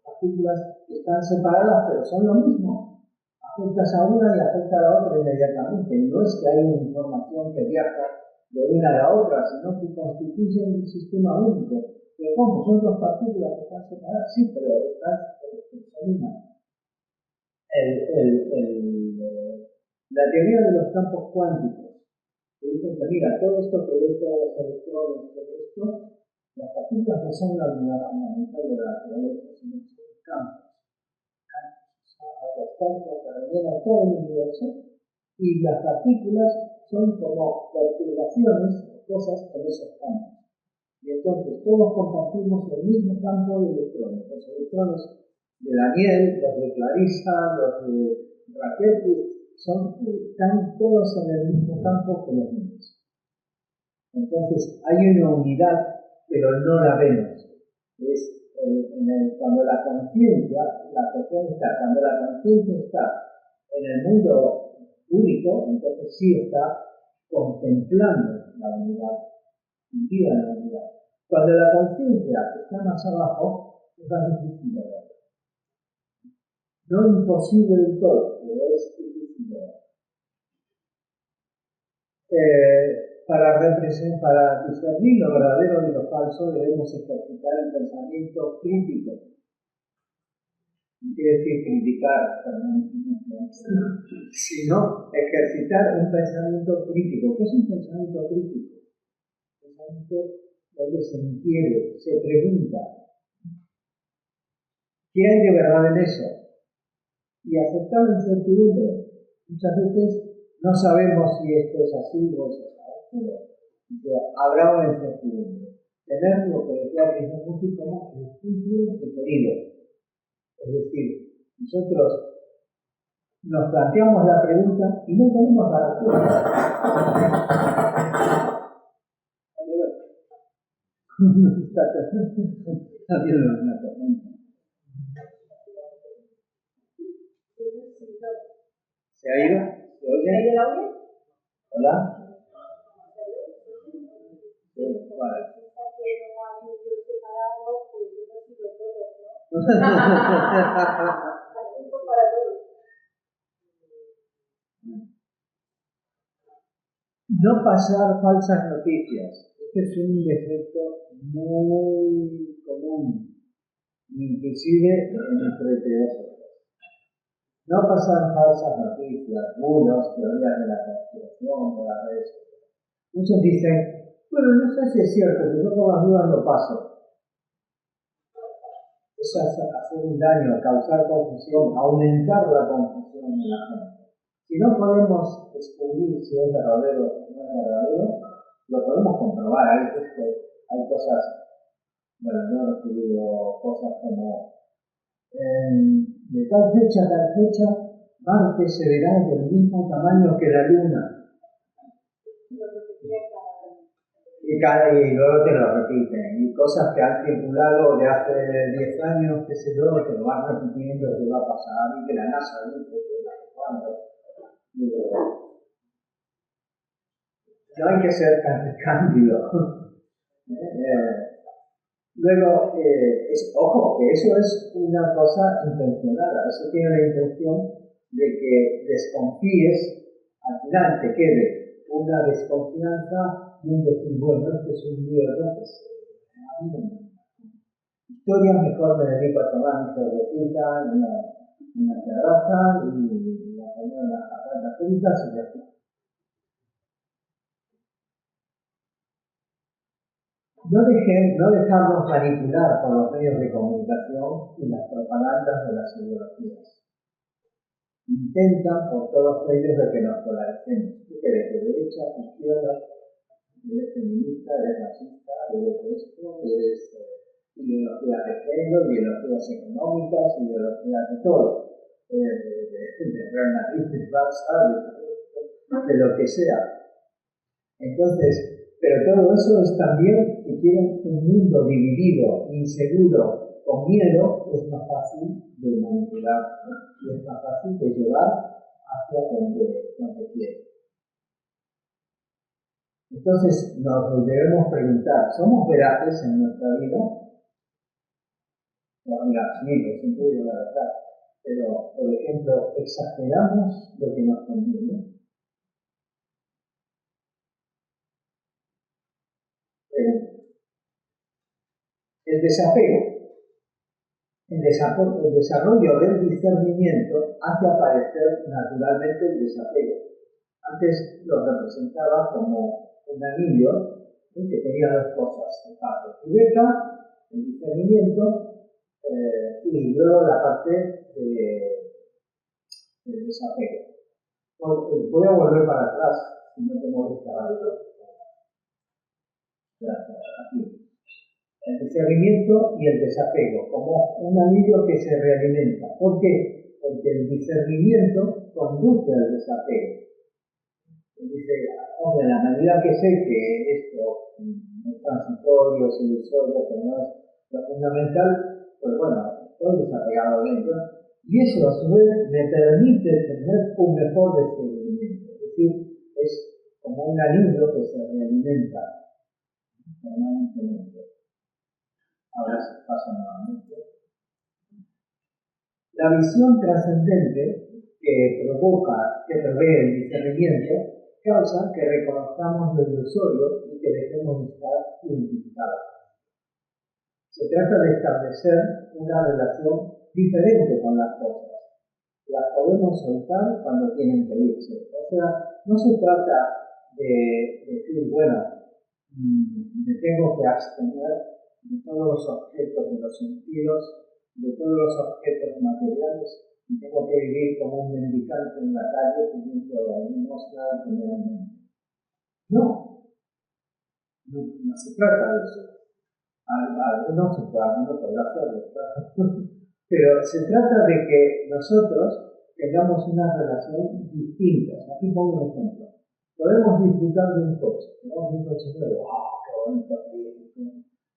Partículas que están separadas, pero son lo mismo. Afectas a una y afecta a la otra inmediatamente. Y no es que hay una información que viaja de una a la otra, sino que constituyen un sistema único. Pero ¿cómo? Son dos partículas que están separadas. Sí, pero son una. La teoría de los campos cuánticos, que dicen que mira, todo esto que ves, todos los electrones, todo esto, las partículas no son la unidad fundamental de la naturaleza, sino que son campos. Los campos que rellenan todo el universo, y las partículas son como perturbaciones, cosas en esos campos. Y entonces todos compartimos el mismo campo de electrones. Los electrones de Daniel, los de Clarissa, los de Raquel, están todos en el mismo campo que los niños. Entonces hay una unidad, pero no la vemos. Cuando la conciencia, cuando la conciencia está en el mundo único, entonces sí está contemplando la unidad, viva la unidad. Cuando la conciencia está más abajo, es más difícil de ver. No imposible del todo, pero es difícil de ver. Para discernir lo verdadero y lo falso debemos ejercitar el pensamiento crítico. No quiere decir criticar permanentemente, sino ejercitar un pensamiento crítico. ¿Qué es un pensamiento crítico? Un pensamiento donde se inquiere, se pregunta, ¿qué hay de verdad en eso? Y aceptar la incertidumbre. Muchas veces no sabemos si esto es así o es así, pero habrá una incertidumbre. Tener lo que decía Krishnamurti como el juicio preferido. Es decir, nosotros nos planteamos la pregunta y no tenemos la respuesta. Está viendo una tormenta. ¿Se ha ido? ¿Se oye? ¿Se ha ido el audio? ¿Hola? Sí, vale. No pasar falsas noticias. Este es un defecto muy común, inclusive entre teólogos. No pasar falsas noticias, bulos, teorías de la conspiración por las redes sociales. Muchos dicen, bueno, no sé si es cierto, que yo por las dudas lo paso. Eso es hacer un daño, causar confusión, aumentar la confusión en la gente. Si no podemos descubrir si es verdadero o no es verdadero, lo podemos comprobar. Hay cosas, bueno, yo he recibido cosas como de tal fecha a tal fecha, Marte se verá del mismo tamaño que la Luna. Y luego te lo repiten. Y cosas que han circulado de hace 10 años, qué sé yo, te lo van repitiendo que va a pasar y que la NASA dice que no sé cuándo. No hay que ser tan cándido. Luego, ojo, que eso es una cosa intencionada. Eso tiene la intención de que desconfíes, al final te quede una desconfianza y un decir, bueno, este es un lío, ¿no? A mí no me gusta. Historias, mejor me dedico a tomar mi cervecita en la terraza y a poner las patatas fritas y ya está. No dejarnos manipular por los medios de comunicación y las propagandas de las ideologías. Intentan por todos medios de que nos polaricemos. ¿Tú eres de derecha, de izquierda? ¿Eres feminista? ¿Eres machista? ¿Eres esto? ¿Eres ideologías de género, ideologías económicas, ideologías de todo, de Real Madrid, de Barça, de lo que sea. Entonces, pero todo eso es también que quieren un mundo dividido, inseguro, con miedo, es más fácil de manipular y es más fácil de llevar hacia donde quieren. Entonces nos debemos preguntar, ¿somos veraces en nuestra vida? No, mira, sí, yo siempre digo la verdad, pero, por ejemplo, ¿exageramos lo que nos conviene? El desapego, el desarrollo del discernimiento hace aparecer naturalmente el desapego. Antes lo representaba como un anillo que tenía dos cosas, la parte cubierta, el discernimiento, y luego la parte del desapego. Voy a volver para atrás, si no te molesta algo. Aquí. El discernimiento y el desapego, como un anillo que se realimenta. ¿Por qué? Porque el discernimiento conduce al desapego. Dice, hombre, en la medida que sé que esto es transitorio, es ilusorio, que no es lo fundamental, pues bueno, estoy desapegado dentro. Y eso a su vez me permite tener un mejor discernimiento. Es decir, es como un anillo que se realimenta permanentemente. Ahora se pasa nuevamente. La visión trascendente que provee el discernimiento, causa que reconozcamos lo ilusorio y que dejemos de estar identificados. Se trata de establecer una relación diferente con las cosas. Las podemos soltar cuando tienen que irse. O sea, no se trata de decir, bueno, me tengo que abstener de todos los objetos de los sentidos, de todos los objetos materiales, y tengo que vivir como un mendicante en la calle pidiendo limosna generalmente. No se trata de eso. Algunos podrá hacerlo, claro. Pero se trata de que nosotros tengamos una relación distinta. Aquí pongo un ejemplo. Podemos disfrutar de un coche. Tenemos un coche nuevo. ¡Wow! ¡Qué bonito!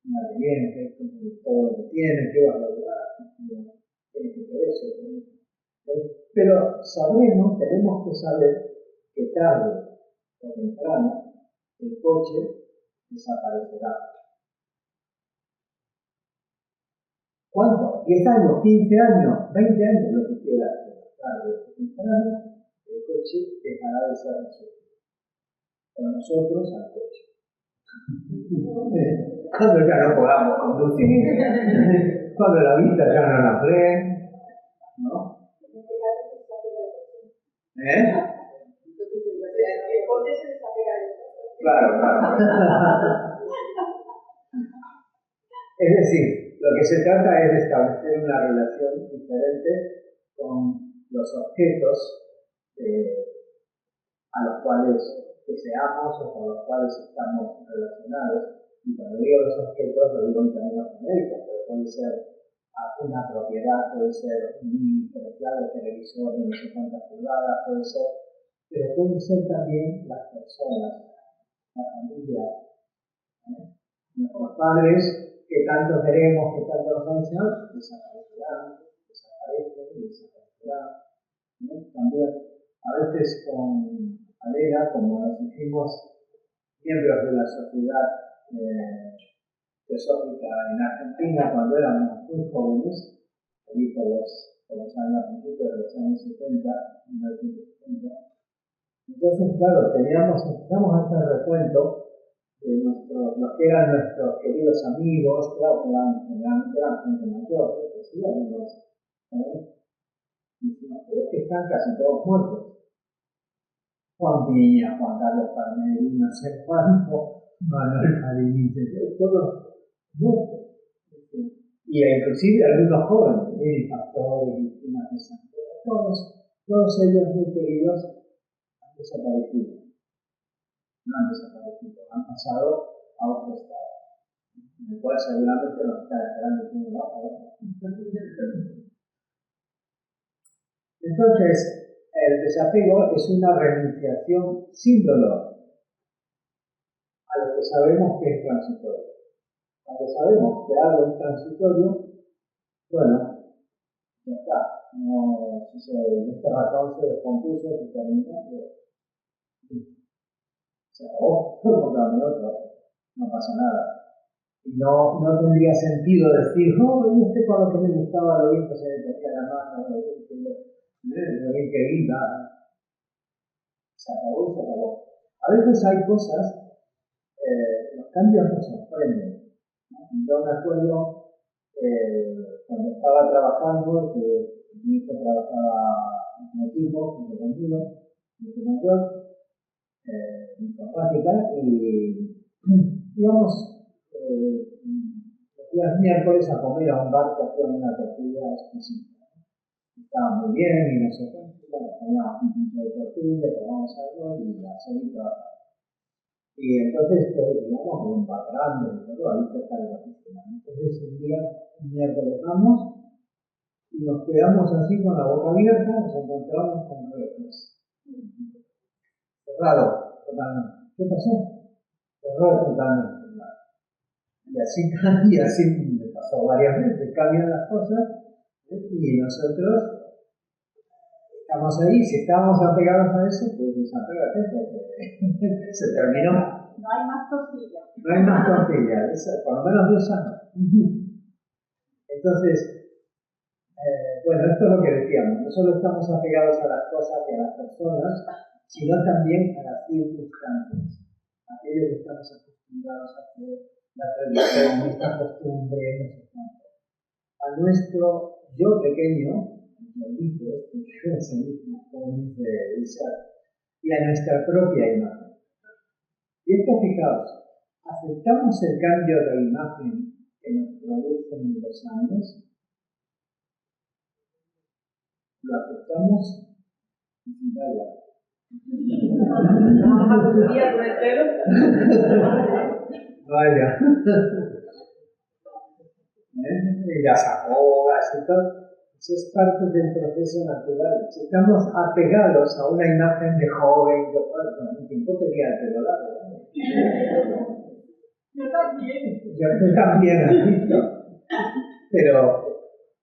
Mira bien, que todo lo que tiene, qué barbaridad. Tiene que ver eso. Pero tenemos que saber que tarde o temprano el coche desaparecerá. ¿Cuánto? 10 años, 15 años, 20 años, lo que quiera. Tarde o temprano el coche dejará de ser nosotros. O nosotros al coche. Cuando ya no podamos conducir, cuando la vista ya no nos lee, ¿no? El coche se desapega de nosotros. Claro. Es decir, lo que se trata es de establecer una relación diferente con los objetos a los cuales deseamos o con los cuales estamos relacionados. Y cuando digo los objetos, lo digo en términos genéricos, pero puede ser una propiedad, puede ser un preciado televisor de no sé cuántas pulgadas, pero pueden ser también las personas, la familia, nuestros padres que tanto queremos, que tanto nos han enseñado, desaparecerán. También, a veces con Adela, como nos hicimos miembros de la sociedad teosófica en Argentina cuando éramos muy jóvenes, allí por los años, principios de los años 70, 1970. Entonces, claro, empezamos a hacer recuento de los que eran nuestros queridos amigos, claro, que generalmente eran gente mayor, pero sí algunos, pero es que están casi todos muertos. Juan Piña, Juan Carlos Palmeri, no sé cuánto, Manuel Farinite, todos muertos. Y inclusive algunos jóvenes, Eli Pastor, Cristina de San Pedro, todos ellos muy queridos han desaparecido. No han desaparecido, han pasado a otro estado. en el cual seguramente nos están esperando diciendo, no, Entonces, el desapego es una renunciación sin dolor a lo que sabemos que es transitorio. Cuando sabemos que algo es transitorio, bueno, ya está. No, si este ratón se descompuso, se terminó, se acabó, comprarme otro, no pasa nada. No tendría sentido decir, y este con lo que me gustaba, lo bien que se me ponía la mano, lo bien que linda. Se acabó y se acabó. A veces hay cosas, los cambios nos sorprenden, ¿no? Yo me acuerdo cuando estaba trabajando, que mi hijo trabajaba en un equipo junto conmigo, mi hijo mayor, informática, y íbamos los días miércoles a comer a un bar que hacía una tortilla exquisita. Estaba muy bien y no sé cuánto, teníamos un pincho de tortilla, tomamos algo y a seguir trabajando. Y entonces, digamos, en un bar grande y todo, ahí cerca de la oficina. Entonces, un día, un miércoles vamos y nos quedamos así con la boca abierta, nos encontramos con retos. Cerrado, totalmente. ¿Qué pasó? Cerrado totalmente. Y así me pasó varias veces, cambian las cosas, y nosotros estamos ahí, si estábamos apegados a eso, pues desapégate, porque se terminó. No hay más tortilla. No hay más tortilla, por lo menos 2 años. Entonces, bueno, esto es lo que decíamos, no solo estamos apegados a las cosas y a las personas, sino también a las circunstancias, aquello que estamos acostumbrados a hacer, la tradición, nuestra costumbre, no sé cuánto. A nuestro yo pequeño, como dice Isaac, y a nuestra propia imagen. Y esto, fijaos, aceptamos el cambio de imagen que nos producen los años, lo aceptamos y vaya. Vaya. Y las arrugas y todo. Eso es parte del proceso natural. Si estamos apegados a una imagen de joven, de fuerte, un tiempo tenía el pelo largo. Yo también. Tú también has visto. Pero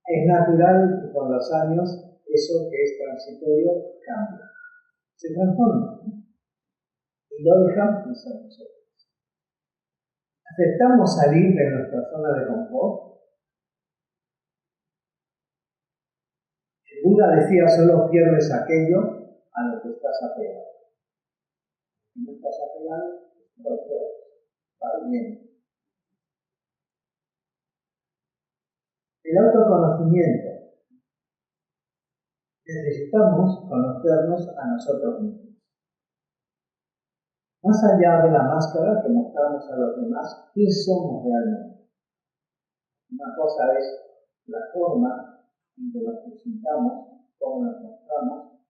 es natural que con los años eso que es transitorio cambia. Se transforma. Y lo dejamos en ser nosotros. ¿Aceptamos salir de nuestra zona de confort? Buda decía, solo pierdes aquello a lo que estás apegado. Si no estás apegado, no lo pierdes. Va bien. El autoconocimiento. Necesitamos conocernos a nosotros mismos. Más allá de la máscara que mostramos a los demás, ¿qué somos realmente? Una cosa es la forma en que nos presentamos, cómo nos mostramos,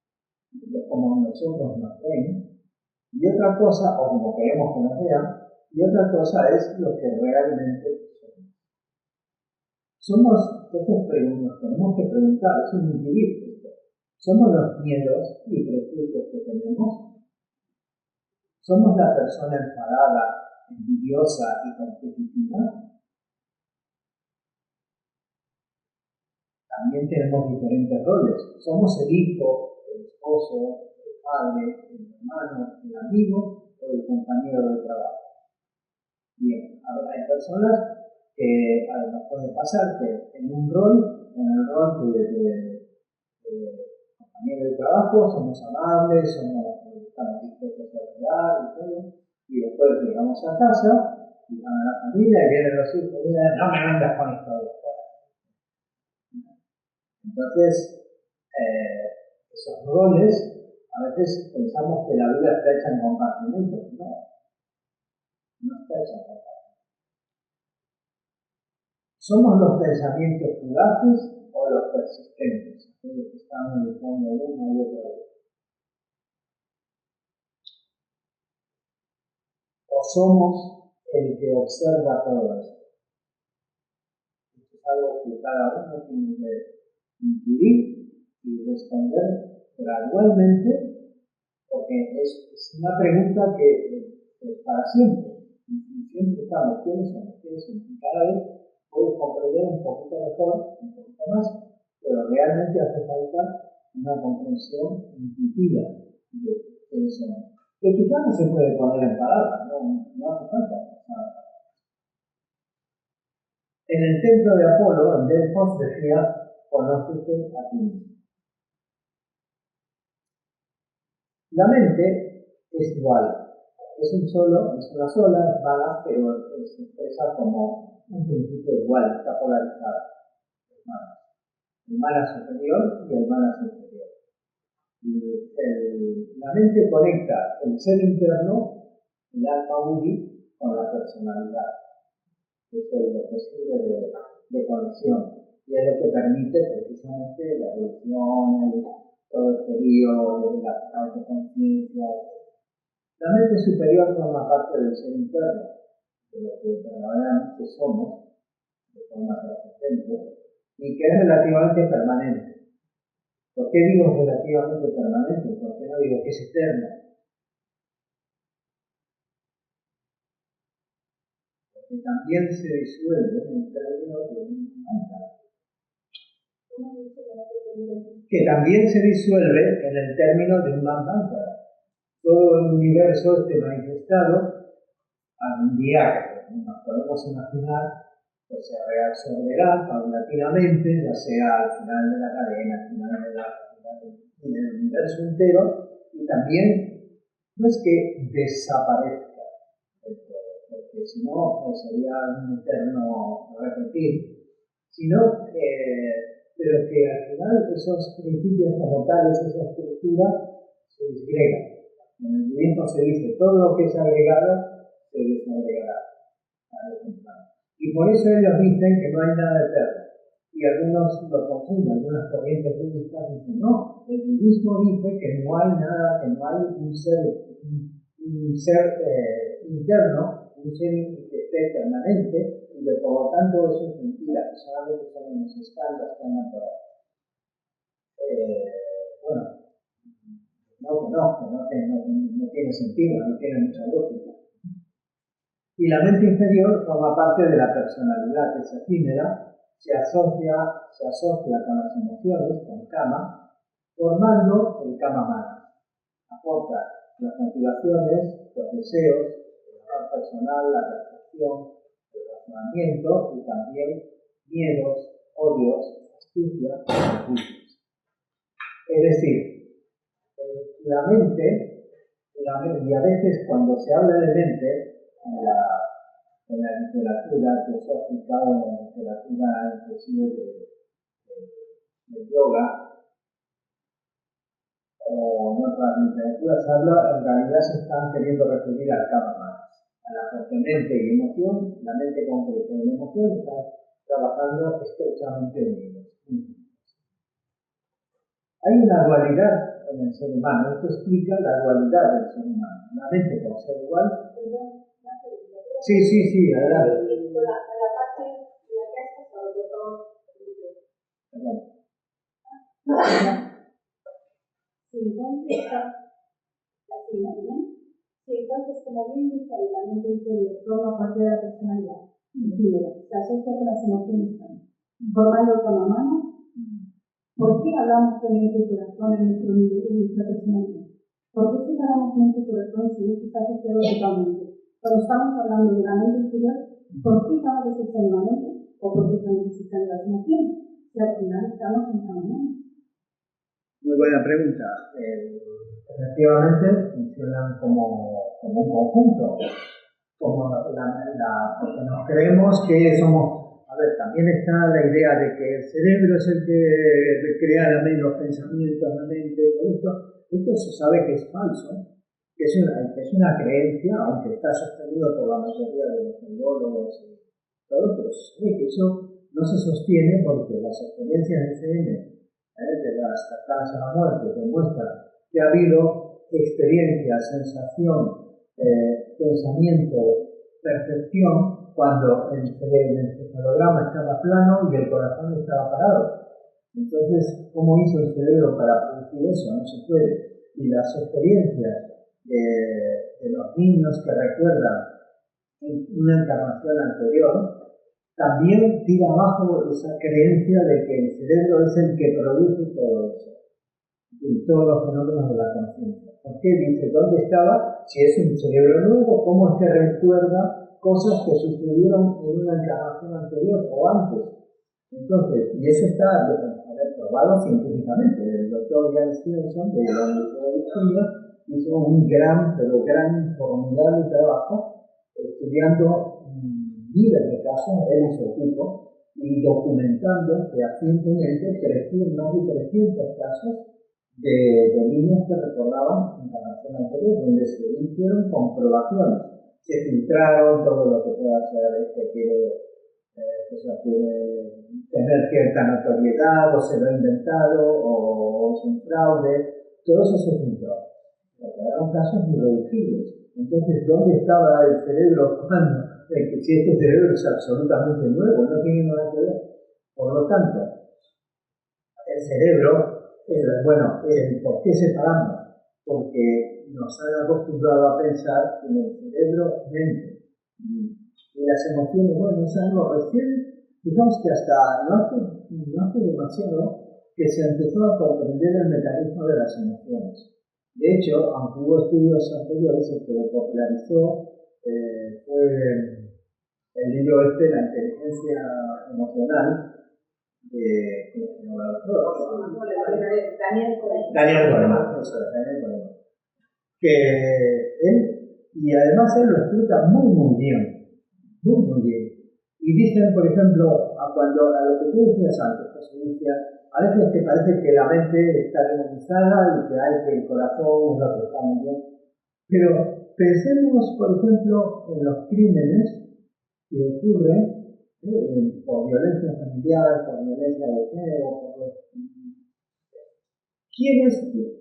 cómo nosotros nos ven, y otra cosa, o como queremos que nos vean, y otra cosa es lo que realmente somos. Entonces nos tenemos que preguntar, es un inquirir esto. ¿Somos los miedos y prejuicios que tenemos? ¿Somos la persona enfadada, envidiosa y competitiva? También tenemos diferentes roles. Somos el hijo, el esposo, el padre, el hermano, el amigo o el compañero de trabajo. Bien, a ver, hay personas que nos puede pasar que en el rol de compañero de trabajo somos amables, estamos dispuestos a ayudar y todo, y después llegamos a casa, y van a la familia y vienen los hijos y dicen, no me vengas con esto de fuera. Entonces, esos roles, a veces pensamos que la vida está hecha en compartimentos. No está hecha en compartimentos. ¿Somos los pensamientos fugaces o los persistentes? Aquellos que están en el fondo una y otra vez. ¿O somos el que observa todo esto? algo que cada uno tiene que intuir y responder gradualmente, porque es una pregunta que es para siempre. Y siempre estamos, ¿quiénes somos? Y cada vez puedes comprender un poquito mejor, un poquito más, pero realmente hace falta una comprensión intuitiva de quiénes somos. Que quizás no se puede poner en palabras, no hace falta. En el templo de Apolo, en Delfos, decía, conócete a ti mismo. La mente es dual, es una sola, es vaga, pero se expresa como un principio igual, está polarizada. El mana superior y el mana superior. La mente conecta el ser interno, el alma uni, con la personalidad. Eso es lo que sirve de conexión y es lo que permite precisamente la evolución, todo este lío de la autoconciencia. La mente superior forma parte del ser interno, de lo que verdaderamente somos, de forma trascendente, y que es relativamente permanente. ¿Por qué digo relativamente permanente? ¿Por qué no digo que es eterno? Porque también se disuelve en el término de un mantra. Que también se disuelve en el término de un mantra. Todo el universo manifestado, algún día, como nos podemos imaginar, pues se reabsorberá paulatinamente, ya sea al final de la cadena, al final del universo entero, y también no es que desaparezca del todo, porque si no pues sería un eterno repetir, sino pero que al final esos principios como tales, esa estructura, se disgregan. En el budismo se dice, todo lo que es agregado se desagregará. Y por eso ellos dicen que no hay nada eterno. Y algunos lo confunden, algunas corrientes budistas dicen, no, el budismo dice que no hay nada, que no hay un ser interno, un ser que esté permanente, y que por lo tanto eso es mentira, que solamente son unos escándalos que andan por ahí. Bueno, no tiene sentido, no tiene mucha lógica. Y la mente inferior forma parte de la personalidad, que es efímera, se asocia con las emociones, con kama, formando el kama mana. Aporta las motivaciones, los deseos, el amor personal, la percepción, el razonamiento y también miedos, odios, astucia y juicios. Es decir, la mente, y a veces cuando se habla de mente, en la literatura teosófica o en la literatura inclusive de yoga o en otras literaturas habla, en realidad se están queriendo referir al kama mana, a la parte mente y emoción, la mente concreta y la emoción están trabajando estrechamente unidos. Hay una dualidad en el ser humano, esto explica la dualidad del ser humano. La mente por ser igual. Sí, adelante. La parte en la que has pasado, por favor. Perdón. Entonces, como bien dice ahí, la mente interior forma parte de la personalidad. Primero, se asocia con las emociones también, formando como mano. ¿Por qué hablamos de mente y corazón en nuestro nivel de nuestra personalidad? ¿Por qué separamos mente y corazón si esto está asociado totalmente? Cuando estamos hablando de la mente interior, ¿por qué estamos desechando la mente o por qué estamos desechando las emociones? Si al final estamos en cada mano. Muy buena pregunta. Efectivamente funcionan como un conjunto, porque nos creemos que somos. A ver, también está la idea de que el cerebro es el que crea los pensamientos, la mente, todo esto. Esto se sabe que es falso, que es una creencia, aunque está sostenido por la mayoría de los neurólogos y todo, pero se sabe que eso no se sostiene porque las experiencias de CM, de las cercanas a la muerte, demuestran que ha habido experiencia, sensación, pensamiento, percepción cuando el encefalograma estaba plano y el corazón estaba parado. Entonces, ¿cómo hizo el cerebro para producir eso? No se puede. Y las experiencias de los niños que recuerdan una encarnación anterior también tira abajo esa creencia de que el cerebro es el que produce todo eso y todos los fenómenos de la conciencia. ¿Por qué? Dice, ¿dónde estaba? Si es un cerebro nuevo, ¿cómo es que recuerda cosas que sucedieron en una encarnación anterior o antes? Entonces, y eso está probado científicamente. El doctor Ian Stevenson de la Universidad de Virginia hizo un gran, pero gran, formidable trabajo estudiando miles de casos, él y su equipo, y documentando fehacientemente más de 300 casos de niños que recordaban encarnación anterior, donde se hicieron comprobaciones. Se filtraron todo lo que pueda ser quiere tener cierta notoriedad, o se lo ha inventado, o es un fraude, todo eso se filtró. Pero quedaron casos irreducibles. Entonces, ¿dónde estaba el cerebro cuando? Si este cerebro es absolutamente nuevo, no tiene nada que ver. Por lo tanto, el cerebro, ¿por qué separamos? Porque nos han acostumbrado a pensar que en el cerebro mente. Y las emociones, es algo recién, digamos que hasta no hace demasiado que se empezó a comprender el mecanismo de las emociones. De hecho, aunque hubo estudios anteriores, el que lo popularizó fue el libro La inteligencia emocional de, ¿cómo se llama el autor? Daniel Goleman, que él, y además él lo explica muy bien, muy bien. Y dicen, por ejemplo, a lo que tú decías antes, José, decía, a veces que parece que la mente está demonizada y que el corazón es lo que está muy bien. Pero pensemos, por ejemplo, en los crímenes que ocurren por violencia familiar, por violencia de género, ¿quién es?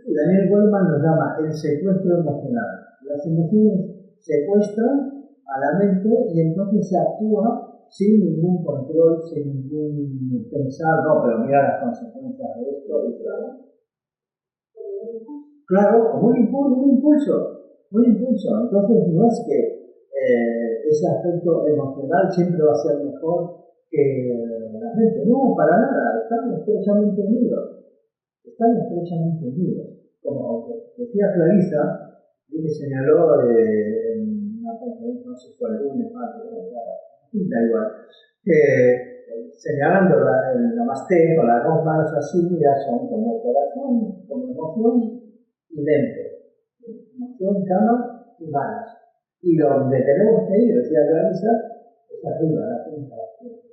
Daniel Goleman lo llama el secuestro emocional. Las emociones secuestran a la mente y entonces se actúa sin ningún control, sin ningún pensar, no, pero mira las consecuencias de esto, y claro, como un impulso. Entonces no es que ese aspecto emocional siempre va a ser mejor que la mente. No, para nada, están estrechamente unidos. Como decía Clarisa, que señaló en una conferencia, no sé si fue el lunes, da igual, que señalando el Namaste con las dos manos así, ya son como corazón, como emoción y mente. Emoción, cama y manos. Y donde tenemos que ir, decía Clarisa, es arriba, la punta de las piernas,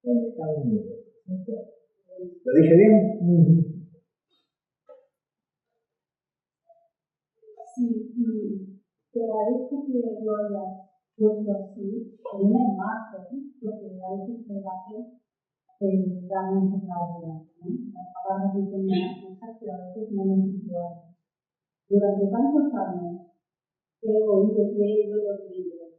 donde están unidos. ¿Lo dije bien? Sí, y te agradezco que lo hayas puesto así, en una imagen, porque a veces me hace dar mucha claridad, ¿no? Las palabras dicen unas cosas, pero a veces no nos situamos. Durante tantos años he oído y he leído los libros,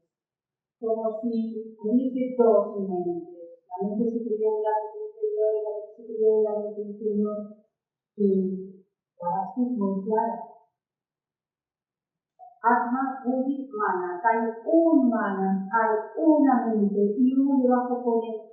como si hubiese dos mentes, la mente superior y la mente inferior, y la mente superior y la mente inferior, y ahora sí es muy claro. Atma, Buddhi, Manas. Hay un Manas, hay una mente y uno debajo pone.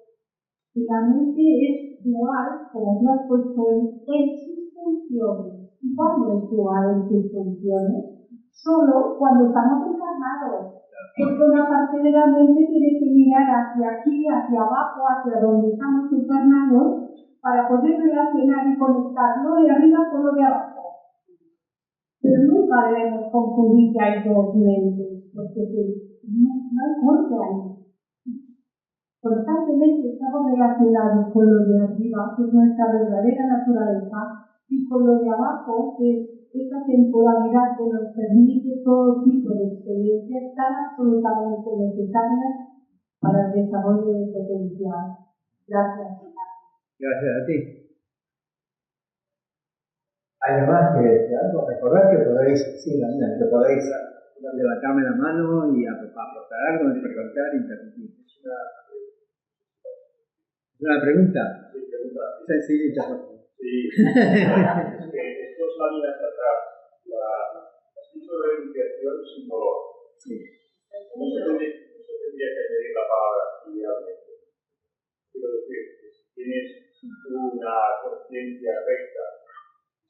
Y la mente es dual, como tú has puesto en sus funciones. ¿Y cuándo es dual en sus funciones? Solo cuando estamos encarnados. Porque una parte de la mente tiene que mirar hacia aquí, hacia abajo, hacia donde estamos encarnados, para poder relacionar y conectar lo de arriba con lo de abajo. Pero nunca debemos confundir que hay dos mentes, porque no hay por qué ahí. Constantemente estamos relacionados con lo de arriba, que es nuestra verdadera naturaleza, y con lo de abajo, que es esta temporalidad que nos permite todo tipo de experiencias tan absolutamente necesarias para el desarrollo del potencial. Gracias. Gracias a ti. Además que recordad que podéis, levantarme la mano y aportar algo, preguntar, interrumpir. ¿Es una pregunta? Sí, pregunta. Sencillita, por favor. Sí, es que estos láminas atrás, has dicho de iniciación sin dolor. Sí. No se tendría que añadir la palabra idealmente. Quiero decir, que si tienes una conciencia recta,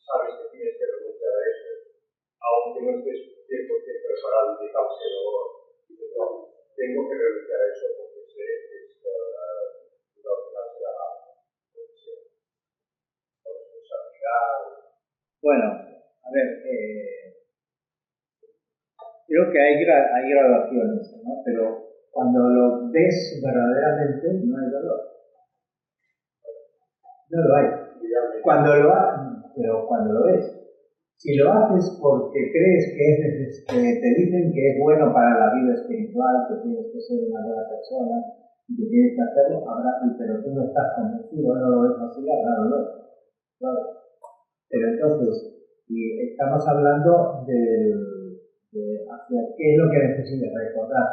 sabes que tienes que renunciar a eso, aunque no estés 100% preparado y te cause dolor. Dices, no, tengo que renunciar a eso porque sé que al final será algo. Bueno, a ver, creo que hay graduaciones, ¿no? Pero cuando lo ves verdaderamente, no hay dolor. No lo hay. Pero cuando lo ves. Si lo haces porque crees que te dicen que es bueno para la vida espiritual, que tienes que ser una buena persona, y que tienes que hacerlo, pero tú no estás convencido, no lo ves así, habrá dolor. Claro. Pero entonces, y estamos hablando de hacia qué es lo que necesitas recordar.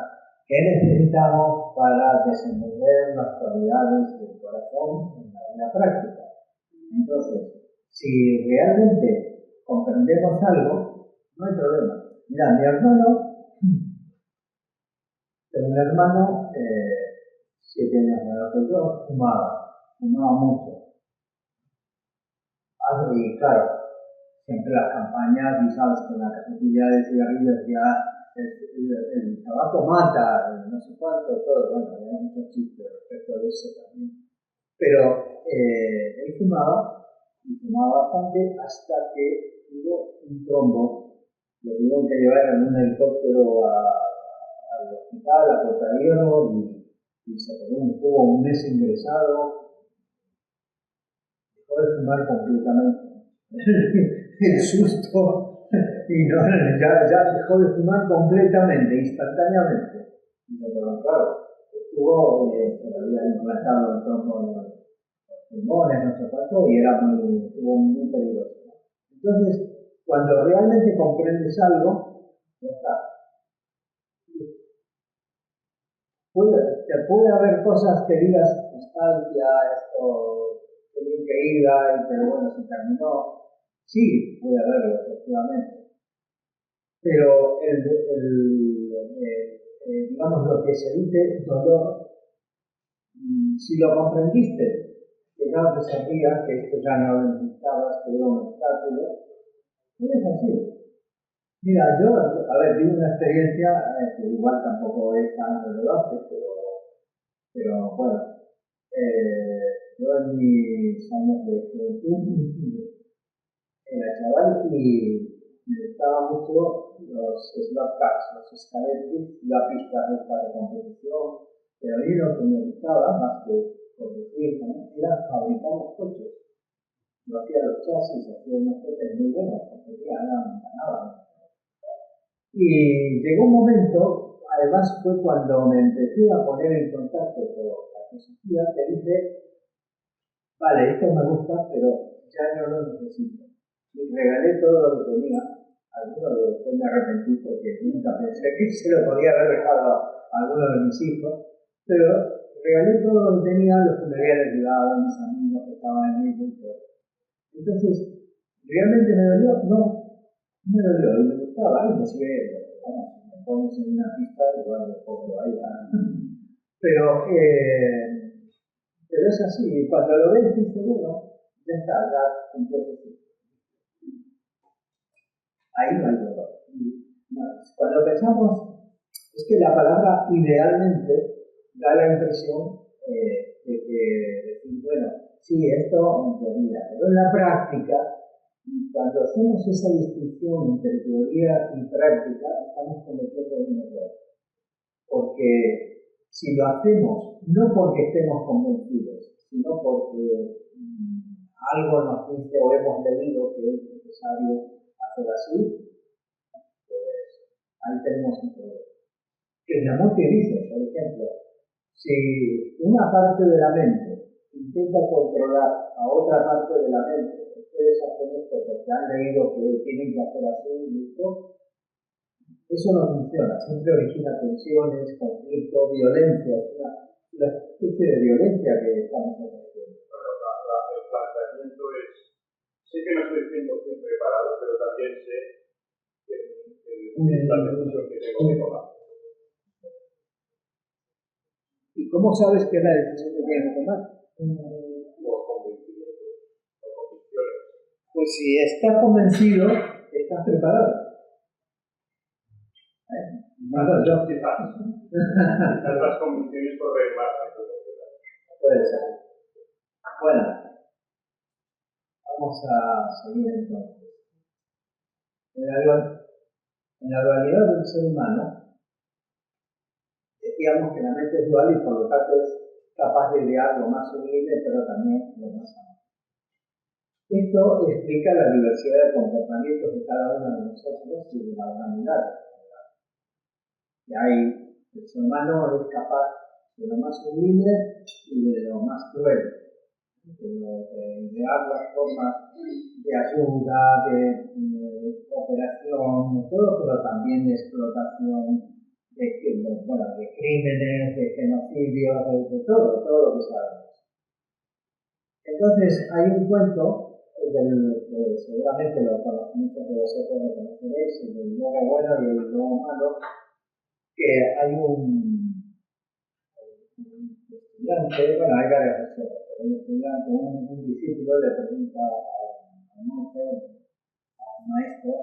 ¿Qué necesitamos para desenvolver las cualidades del corazón en la vida práctica? Entonces, si realmente comprendemos algo, no hay problema. Mira, mi hermano, tengo un hermano 7 años menor que yo, fumaba mucho. Y claro, siempre las campañas, y sabes que la cajetilla de cigarrillos ya el tabaco mata, no sé cuánto, todo, bueno, hay muchos chistes respecto de eso también. Pero él fumaba, y fumaba bastante hasta que tuvo un trombo. Lo tuvieron que llevar en un helicóptero al hospital, a Cotaíro, y se quedó, estuvo un mes ingresado. Dejó de fumar completamente. El susto, y no, ya dejó de fumar completamente, instantáneamente. Pero claro, estuvo, se le había implantado el trombo en los pulmones, no sé cuánto, y estuvo muy peligroso. Entonces, cuando realmente comprendes algo, ya está. Puede haber cosas que digas, nostalgia, esto, qué bien que iba, pero bueno, se terminó. Sí, puede haberlo, efectivamente. Pero digamos, lo que se dice dolor, si lo comprendiste, que ya te sabía que esto ya no lo necesitabas, que era un obstáculo, no es así. Mira, yo, tuve una experiencia que igual tampoco es tan relevante, pero bueno, yo en mis años de juventud era chaval y me gustaban mucho los slot cars, los escaletes, la pista esta de competición, pero a mí lo que me gustaba, más que conducir, era fabricar los coches. Yo hacía los chasis, hacía unos coches muy buenos, competía, ganaban. Y llegó un momento, además fue cuando me empecé a poner en contacto con la filosofía, que dije, vale, esto me gusta, pero ya no lo necesito. Y regalé todo lo que tenía. Algunos de después me arrepentí porque nunca pensé que se lo podía haber dejado a alguno de mis hijos, pero regalé todo lo que tenía, los que me habían ayudado, mis amigos que estaban en el y todo. Entonces, ¿realmente me dolió? No me dolió, y me gustaba, y me sigue, vamos, si me pones en una pista, igual de poco ahí, pero es así, cuando lo ves, dices, bueno, ya está, ya cumplió su ciclo. Ahí no hay dolor. Cuando pensamos, es que la palabra idealmente da la impresión de que decir, bueno, sí, esto en teoría, pero en la práctica, cuando hacemos esa distinción entre teoría y práctica, estamos cometiendo un error. Porque si lo hacemos, no porque estemos convencidos, sino porque algo nos dice o hemos leído que es necesario hacer así, pues ahí tenemos un problema. Krishnamurti dice, por ejemplo, si una parte de la mente intenta controlar a otra parte de la mente, ustedes hacen esto porque han leído que tienen que hacer así y esto, Eso no funciona, siempre origina tensiones, conflictos, violencia, es una especie de violencia que estamos haciendo. Bueno, el planteamiento es, sé que no estoy 100% preparado, pero también sé que es la decisión que tengo que tomar. ¿Y cómo sabes que es la decisión que tienes que tomar? Por convencimiento, por convicciones. Pues si estás convencido, estás preparado. Quizás las convicciones corren más a tu sociedad. Puede ser. Bueno, vamos a seguir entonces. En la dualidad del ser humano, decíamos que la mente es dual y por lo tanto es capaz de idear lo más sublime, pero también lo más amable. Esto explica la diversidad de comportamientos de cada uno de nosotros y de la humanidad. El ser humano es capaz de lo más sublime y de lo más cruel, de idear las formas de ayuda, de cooperación, de todo, pero también de explotación, de crímenes, de genocidios, de todo lo que sabemos. Entonces, hay un cuento, seguramente lo conocen, muchos de vosotros lo conoceréis, el del lobo bueno y el lobo malo, que hay un estudiante, bueno, hay varias versiones, pero un estudiante, un discípulo le pregunta al monje, a un maestro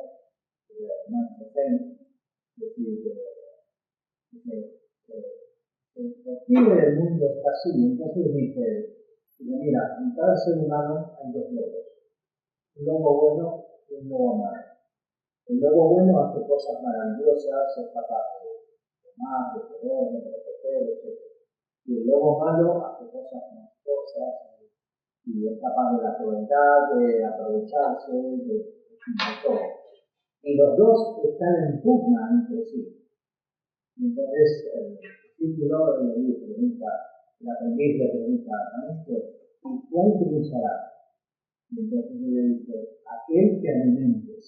Zen, ¿por qué el mundo está así? Entonces dice, mira, en cada ser humano hay dos lobos, un lobo bueno y un lobo malo. El lobo bueno hace cosas maravillosas, es capaz de amar, de querer, de proteger, etc. Y el lobo malo hace cosas monstruosas y es capaz de la crueldad, de aprovecharse, de todo. Y los dos están en pugna entre sí. Y entonces el discípulo le pregunta, el aprendiz le pregunta, maestro, ¿y cuál triunfará? Y entonces él le dice, aquel que alimentes.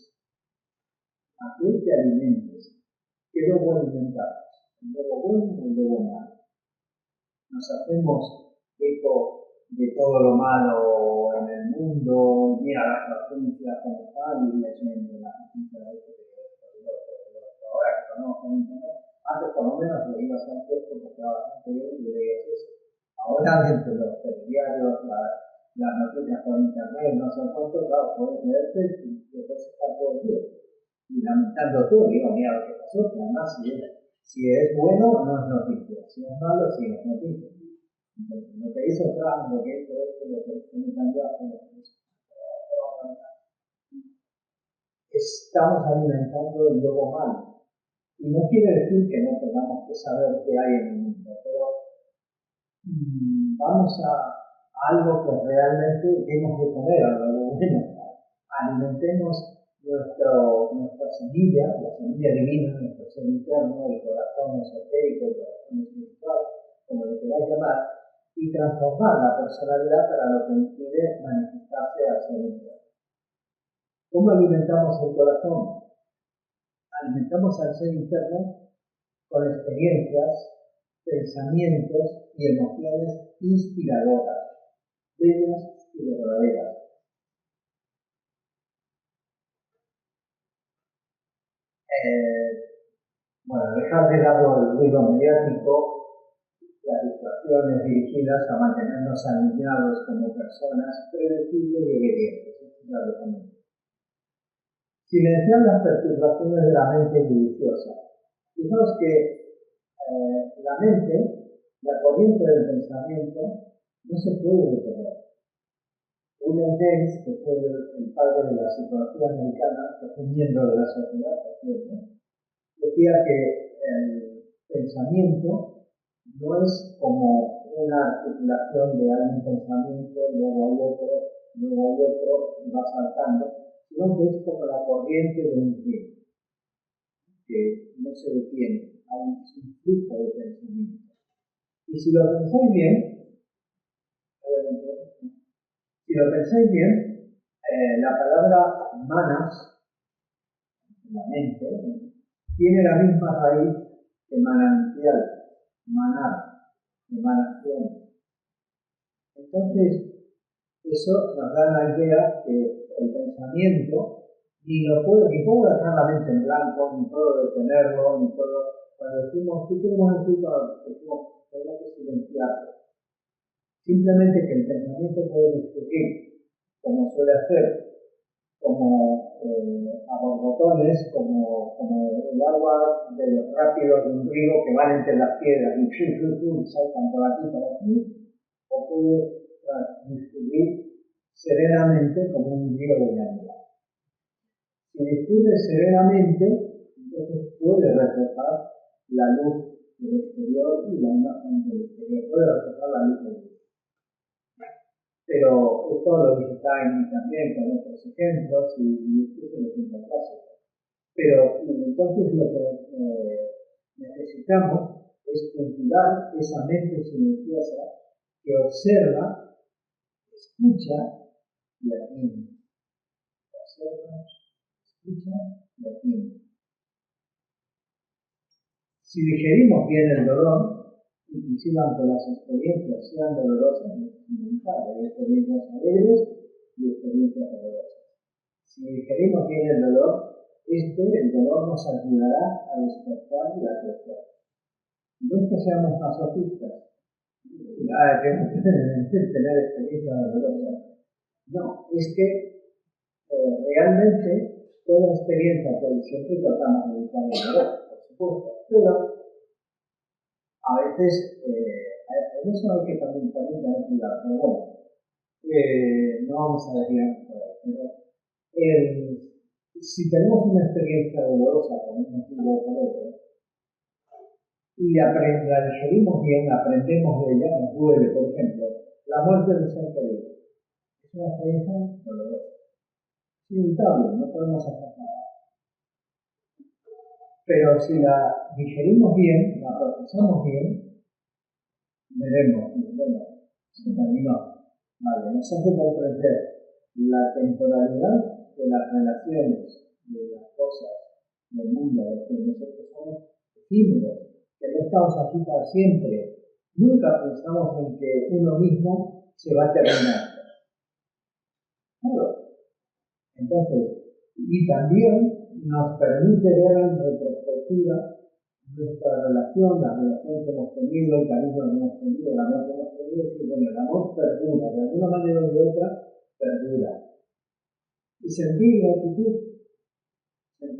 ¿Qué lobo alimentamos? ¿El lobo bueno o el lobo malo? Nos hacemos eco de todo lo malo en el mundo, mira las noticias como están y leyendo las noticias de esto, de otro. Ahora que conozco internet, antes por lo menos leías al texto porque estaba bastante bien y leías eso. Ahora dentro de los diarios, las noticias por internet, no sé cuánto, claro, puedes leerte y después estar todo el día. Y lamentándote, digo, mira lo que pasó, que además si es bueno, no es noticia, si es malo, sí es noticia. Entonces, lo que hizo Trump, lo que hizo esto, lo que hizo Netanyahu, lo que hizo estamos alimentando el lobo malo. Y no quiere decir que no tengamos que saber qué hay en el mundo, pero vamos a algo que realmente tenemos que comer, a lo bueno. Alimentemos nuestra semilla, la semilla divina, nuestro ser interno, el corazón esotérico, el corazón espiritual, como lo queráis llamar, y transformar la personalidad para lo que impide manifestarse al ser interno. ¿Cómo alimentamos el corazón? Alimentamos al ser interno con experiencias, pensamientos y emociones inspiradoras, bellas y verdaderas. Dejar de lado el ruido mediático, las distracciones dirigidas a mantenernos alineados como personas predecibles y obedientes. Esto es lo que silenciar las perturbaciones de la mente bulliciosa. Fijaos que la mente, la corriente del pensamiento, no se puede detener. William James, que fue el padre de la psicología americana, que fue miembro de la sociedad, por cierto, decía que el pensamiento no es como una articulación de hay un pensamiento, luego hay otro, y va saltando, sino que es como la corriente de un río, que no se detiene, hay un flujo de pensamiento. Y si lo pensáis bien, la palabra manas, la mente, tiene la misma raíz que manantial, maná, emanación. Entonces, eso nos da la idea que el pensamiento ni puedo dejar la mente en blanco, ni puedo detenerlo, ni puedo. Cuando decimos, ¿qué queremos decir cuando decimos tenemos que silenciarlo? Simplemente que el pensamiento puede discurrir, como suele hacer, como a borbotones, como el agua de los rápidos de un río que van entre las piedras y saltan por aquí, o puede discurrir serenamente como un río de llanura. Si discurre serenamente, entonces puede reflejar la luz del exterior y la imagen del exterior, puede reflejar la luz del exterior. Pero esto lo dice Taini también con otros ejemplos y esto es el ejemplo clásico. Pero entonces lo que necesitamos es cultivar esa mente silenciosa que observa, escucha y atiende. Observa, escucha y atiende. Si digerimos bien el dolor, inclusive aunque las experiencias sean dolorosas, hay experiencias alegres y experiencias dolorosas. Si digerimos bien el dolor nos ayudará a despertar y a crecer. No es que seamos masoquistas, tenemos que tener experiencias dolorosas. No, es que realmente toda experiencia que siempre tratamos de evitar el dolor, por supuesto, pero a veces en eso hay que también tener cuidado. Pero bueno, no vamos a desviarnos por ahí. Pero si tenemos una experiencia dolorosa por un motivo o por otro, y la digerimos bien, aprendemos de ella, nos duele, por ejemplo, la muerte de un ser querido. Es una experiencia dolorosa. Es inevitable, no podemos hacer nada. Pero si la digerimos bien, la procesamos bien, veremos, bueno, se terminó. Vale, nos hace comprender la temporalidad de las relaciones, de las cosas, del mundo, que nosotros somos efímeros, que no estamos aquí para siempre. Nunca pensamos en que uno mismo se va a terminar. Claro. Entonces, y también nos permite ver en retrospectiva nuestra relación, la relación que hemos tenido, el cariño que hemos tenido, el amor que hemos tenido, y bueno, el amor perdura, de alguna manera o de otra, perdura. Y sentir gratitud por el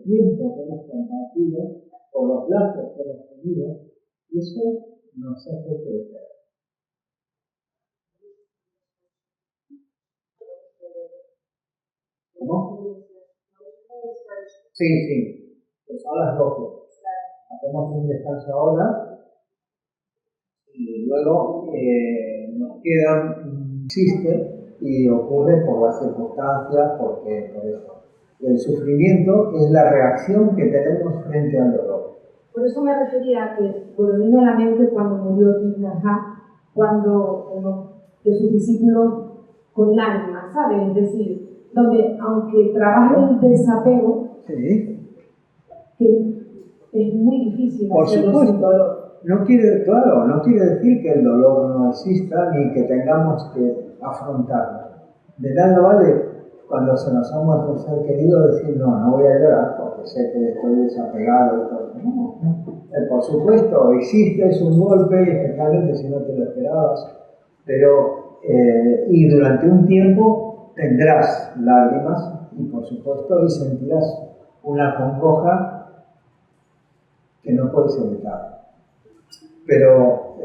tiempo que hemos compartido, por los lazos que hemos tenido, y eso nos hace crecer. ¿Cómo? Sí, pues son las 12. Hacemos un descanso ahora y luego nos quedan, existe y ocurre por las circunstancias, porque por eso. El sufrimiento es la reacción que tenemos frente al dolor. Por eso me refería a que, por vino a la mente cuando murió Thich Nhat Hanh, cuando uno de sus discípulos con lágrimas, ¿sabes? Es decir, donde aunque trabaje el desapego, sí, que es muy difícil por hacerlo supuesto. sin dolor. No quiere decir que el dolor no exista ni que tengamos que afrontarlo. De nada vale cuando se nos ha muerto un ser querido decir no voy a llorar porque sé que estoy desapegado y todo. No. Por supuesto existe, es un golpe, especialmente si no te lo esperabas, pero y durante un tiempo tendrás lágrimas y por supuesto y sentirás una congoja que no puedes evitar. Pero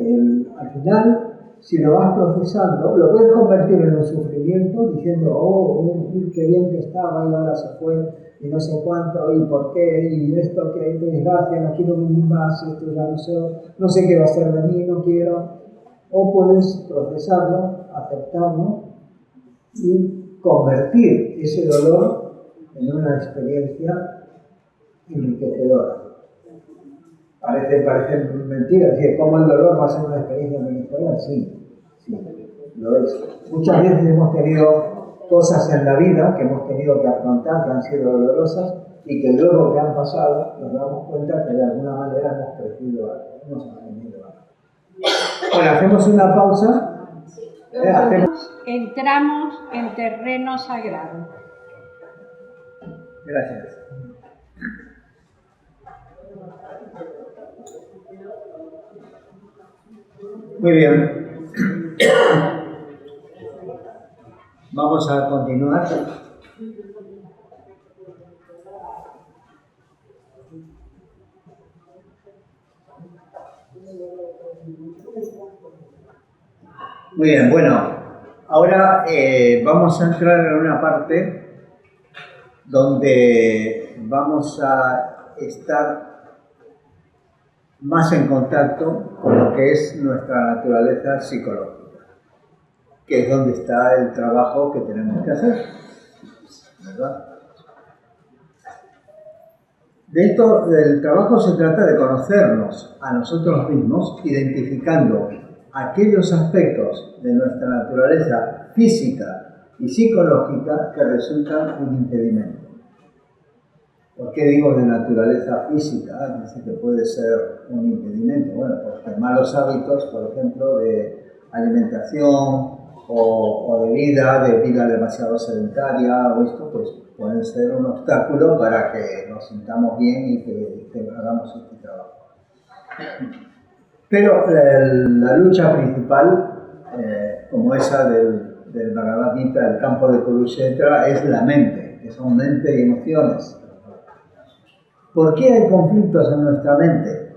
al final, si lo vas procesando, lo puedes convertir en un sufrimiento diciendo, qué bien que estaba y ahora se fue y no sé cuánto y por qué y esto, que desgracia, no quiero vivir más, esto ya no sé qué va a ser de mí, no quiero. O puedes procesarlo, aceptarlo y convertir ese dolor en una experiencia enriquecedora. Parece mentira, decir, ¿cómo el dolor va a ser una experiencia enriquecedora? Sí, lo es. Muchas veces hemos tenido cosas en la vida que hemos tenido que afrontar, que han sido dolorosas, y que luego que han pasado nos damos cuenta que de alguna manera hemos crecido algo, hemos aprendido algo. Bueno, hacemos una pausa. Entramos en terreno sagrado. Gracias. Muy bien. Vamos a continuar. Muy bien, bueno, ahora vamos a entrar en una parte donde vamos a estar más en contacto con lo que es nuestra naturaleza psicológica, que es donde está el trabajo que tenemos que hacer, ¿verdad? Del trabajo se trata de conocernos a nosotros mismos, identificando aquellos aspectos de nuestra naturaleza física y psicológica que resultan un impedimento. ¿Por qué digo de naturaleza física? Dice que puede ser un impedimento. Bueno, porque malos hábitos, por ejemplo, de alimentación o de vida demasiado sedentaria o esto, pues pueden ser un obstáculo para que nos sintamos bien y que hagamos este trabajo. Pero la lucha principal, como esa del Bhagavad Gita, el campo de Kurukshetra, es la mente, que son mente y emociones. ¿Por qué hay conflictos en nuestra mente?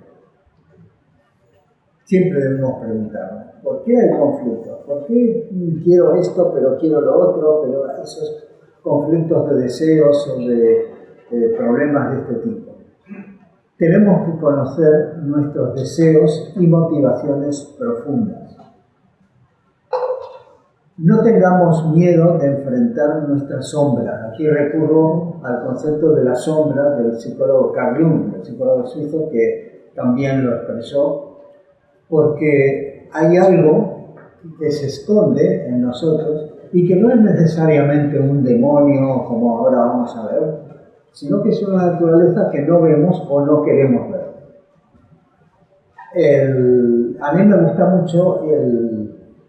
Siempre debemos preguntarnos, ¿por qué hay conflictos? ¿Por qué quiero esto, pero quiero lo otro? Pero esos conflictos de deseos o de problemas de este tipo. Tenemos que conocer nuestros deseos y motivaciones profundas. No tengamos miedo de enfrentar nuestras sombras. Aquí recurro al concepto de la sombra del psicólogo Carl Jung, el psicólogo suizo, que también lo expresó, porque hay algo que se esconde en nosotros y que no es necesariamente un demonio, como ahora vamos a ver, sino que es una naturaleza que no vemos o no queremos ver. A mí me gusta mucho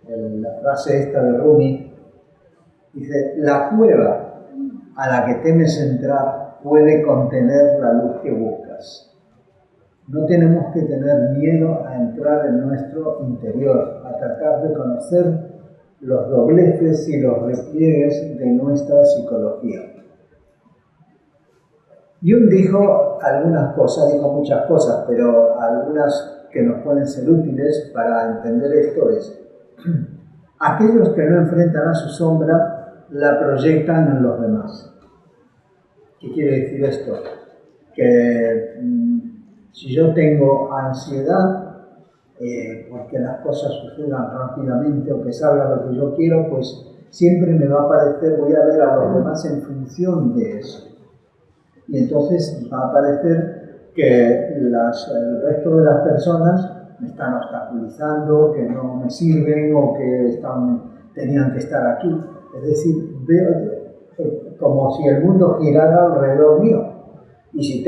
la frase esta de Rumi. Dice, la cueva a la que temes entrar puede contener la luz que buscas. No tenemos que tener miedo a entrar en nuestro interior, a tratar de conocer los dobleces y los repliegues de nuestra psicología. Jung dijo algunas cosas, dijo muchas cosas, pero algunas que nos pueden ser útiles para entender esto es: aquellos que no enfrentan a su sombra la proyectan en los demás. ¿Qué quiere decir esto? Que si yo tengo ansiedad porque las cosas sucedan rápidamente o que salga lo que yo quiero, pues siempre me va a parecer, voy a ver a los demás en función de eso. Y entonces va a parecer que el resto de las personas me están obstaculizando, que no me sirven o que tenían que estar aquí. Es decir, veo como si el mundo girara alrededor mío. Y si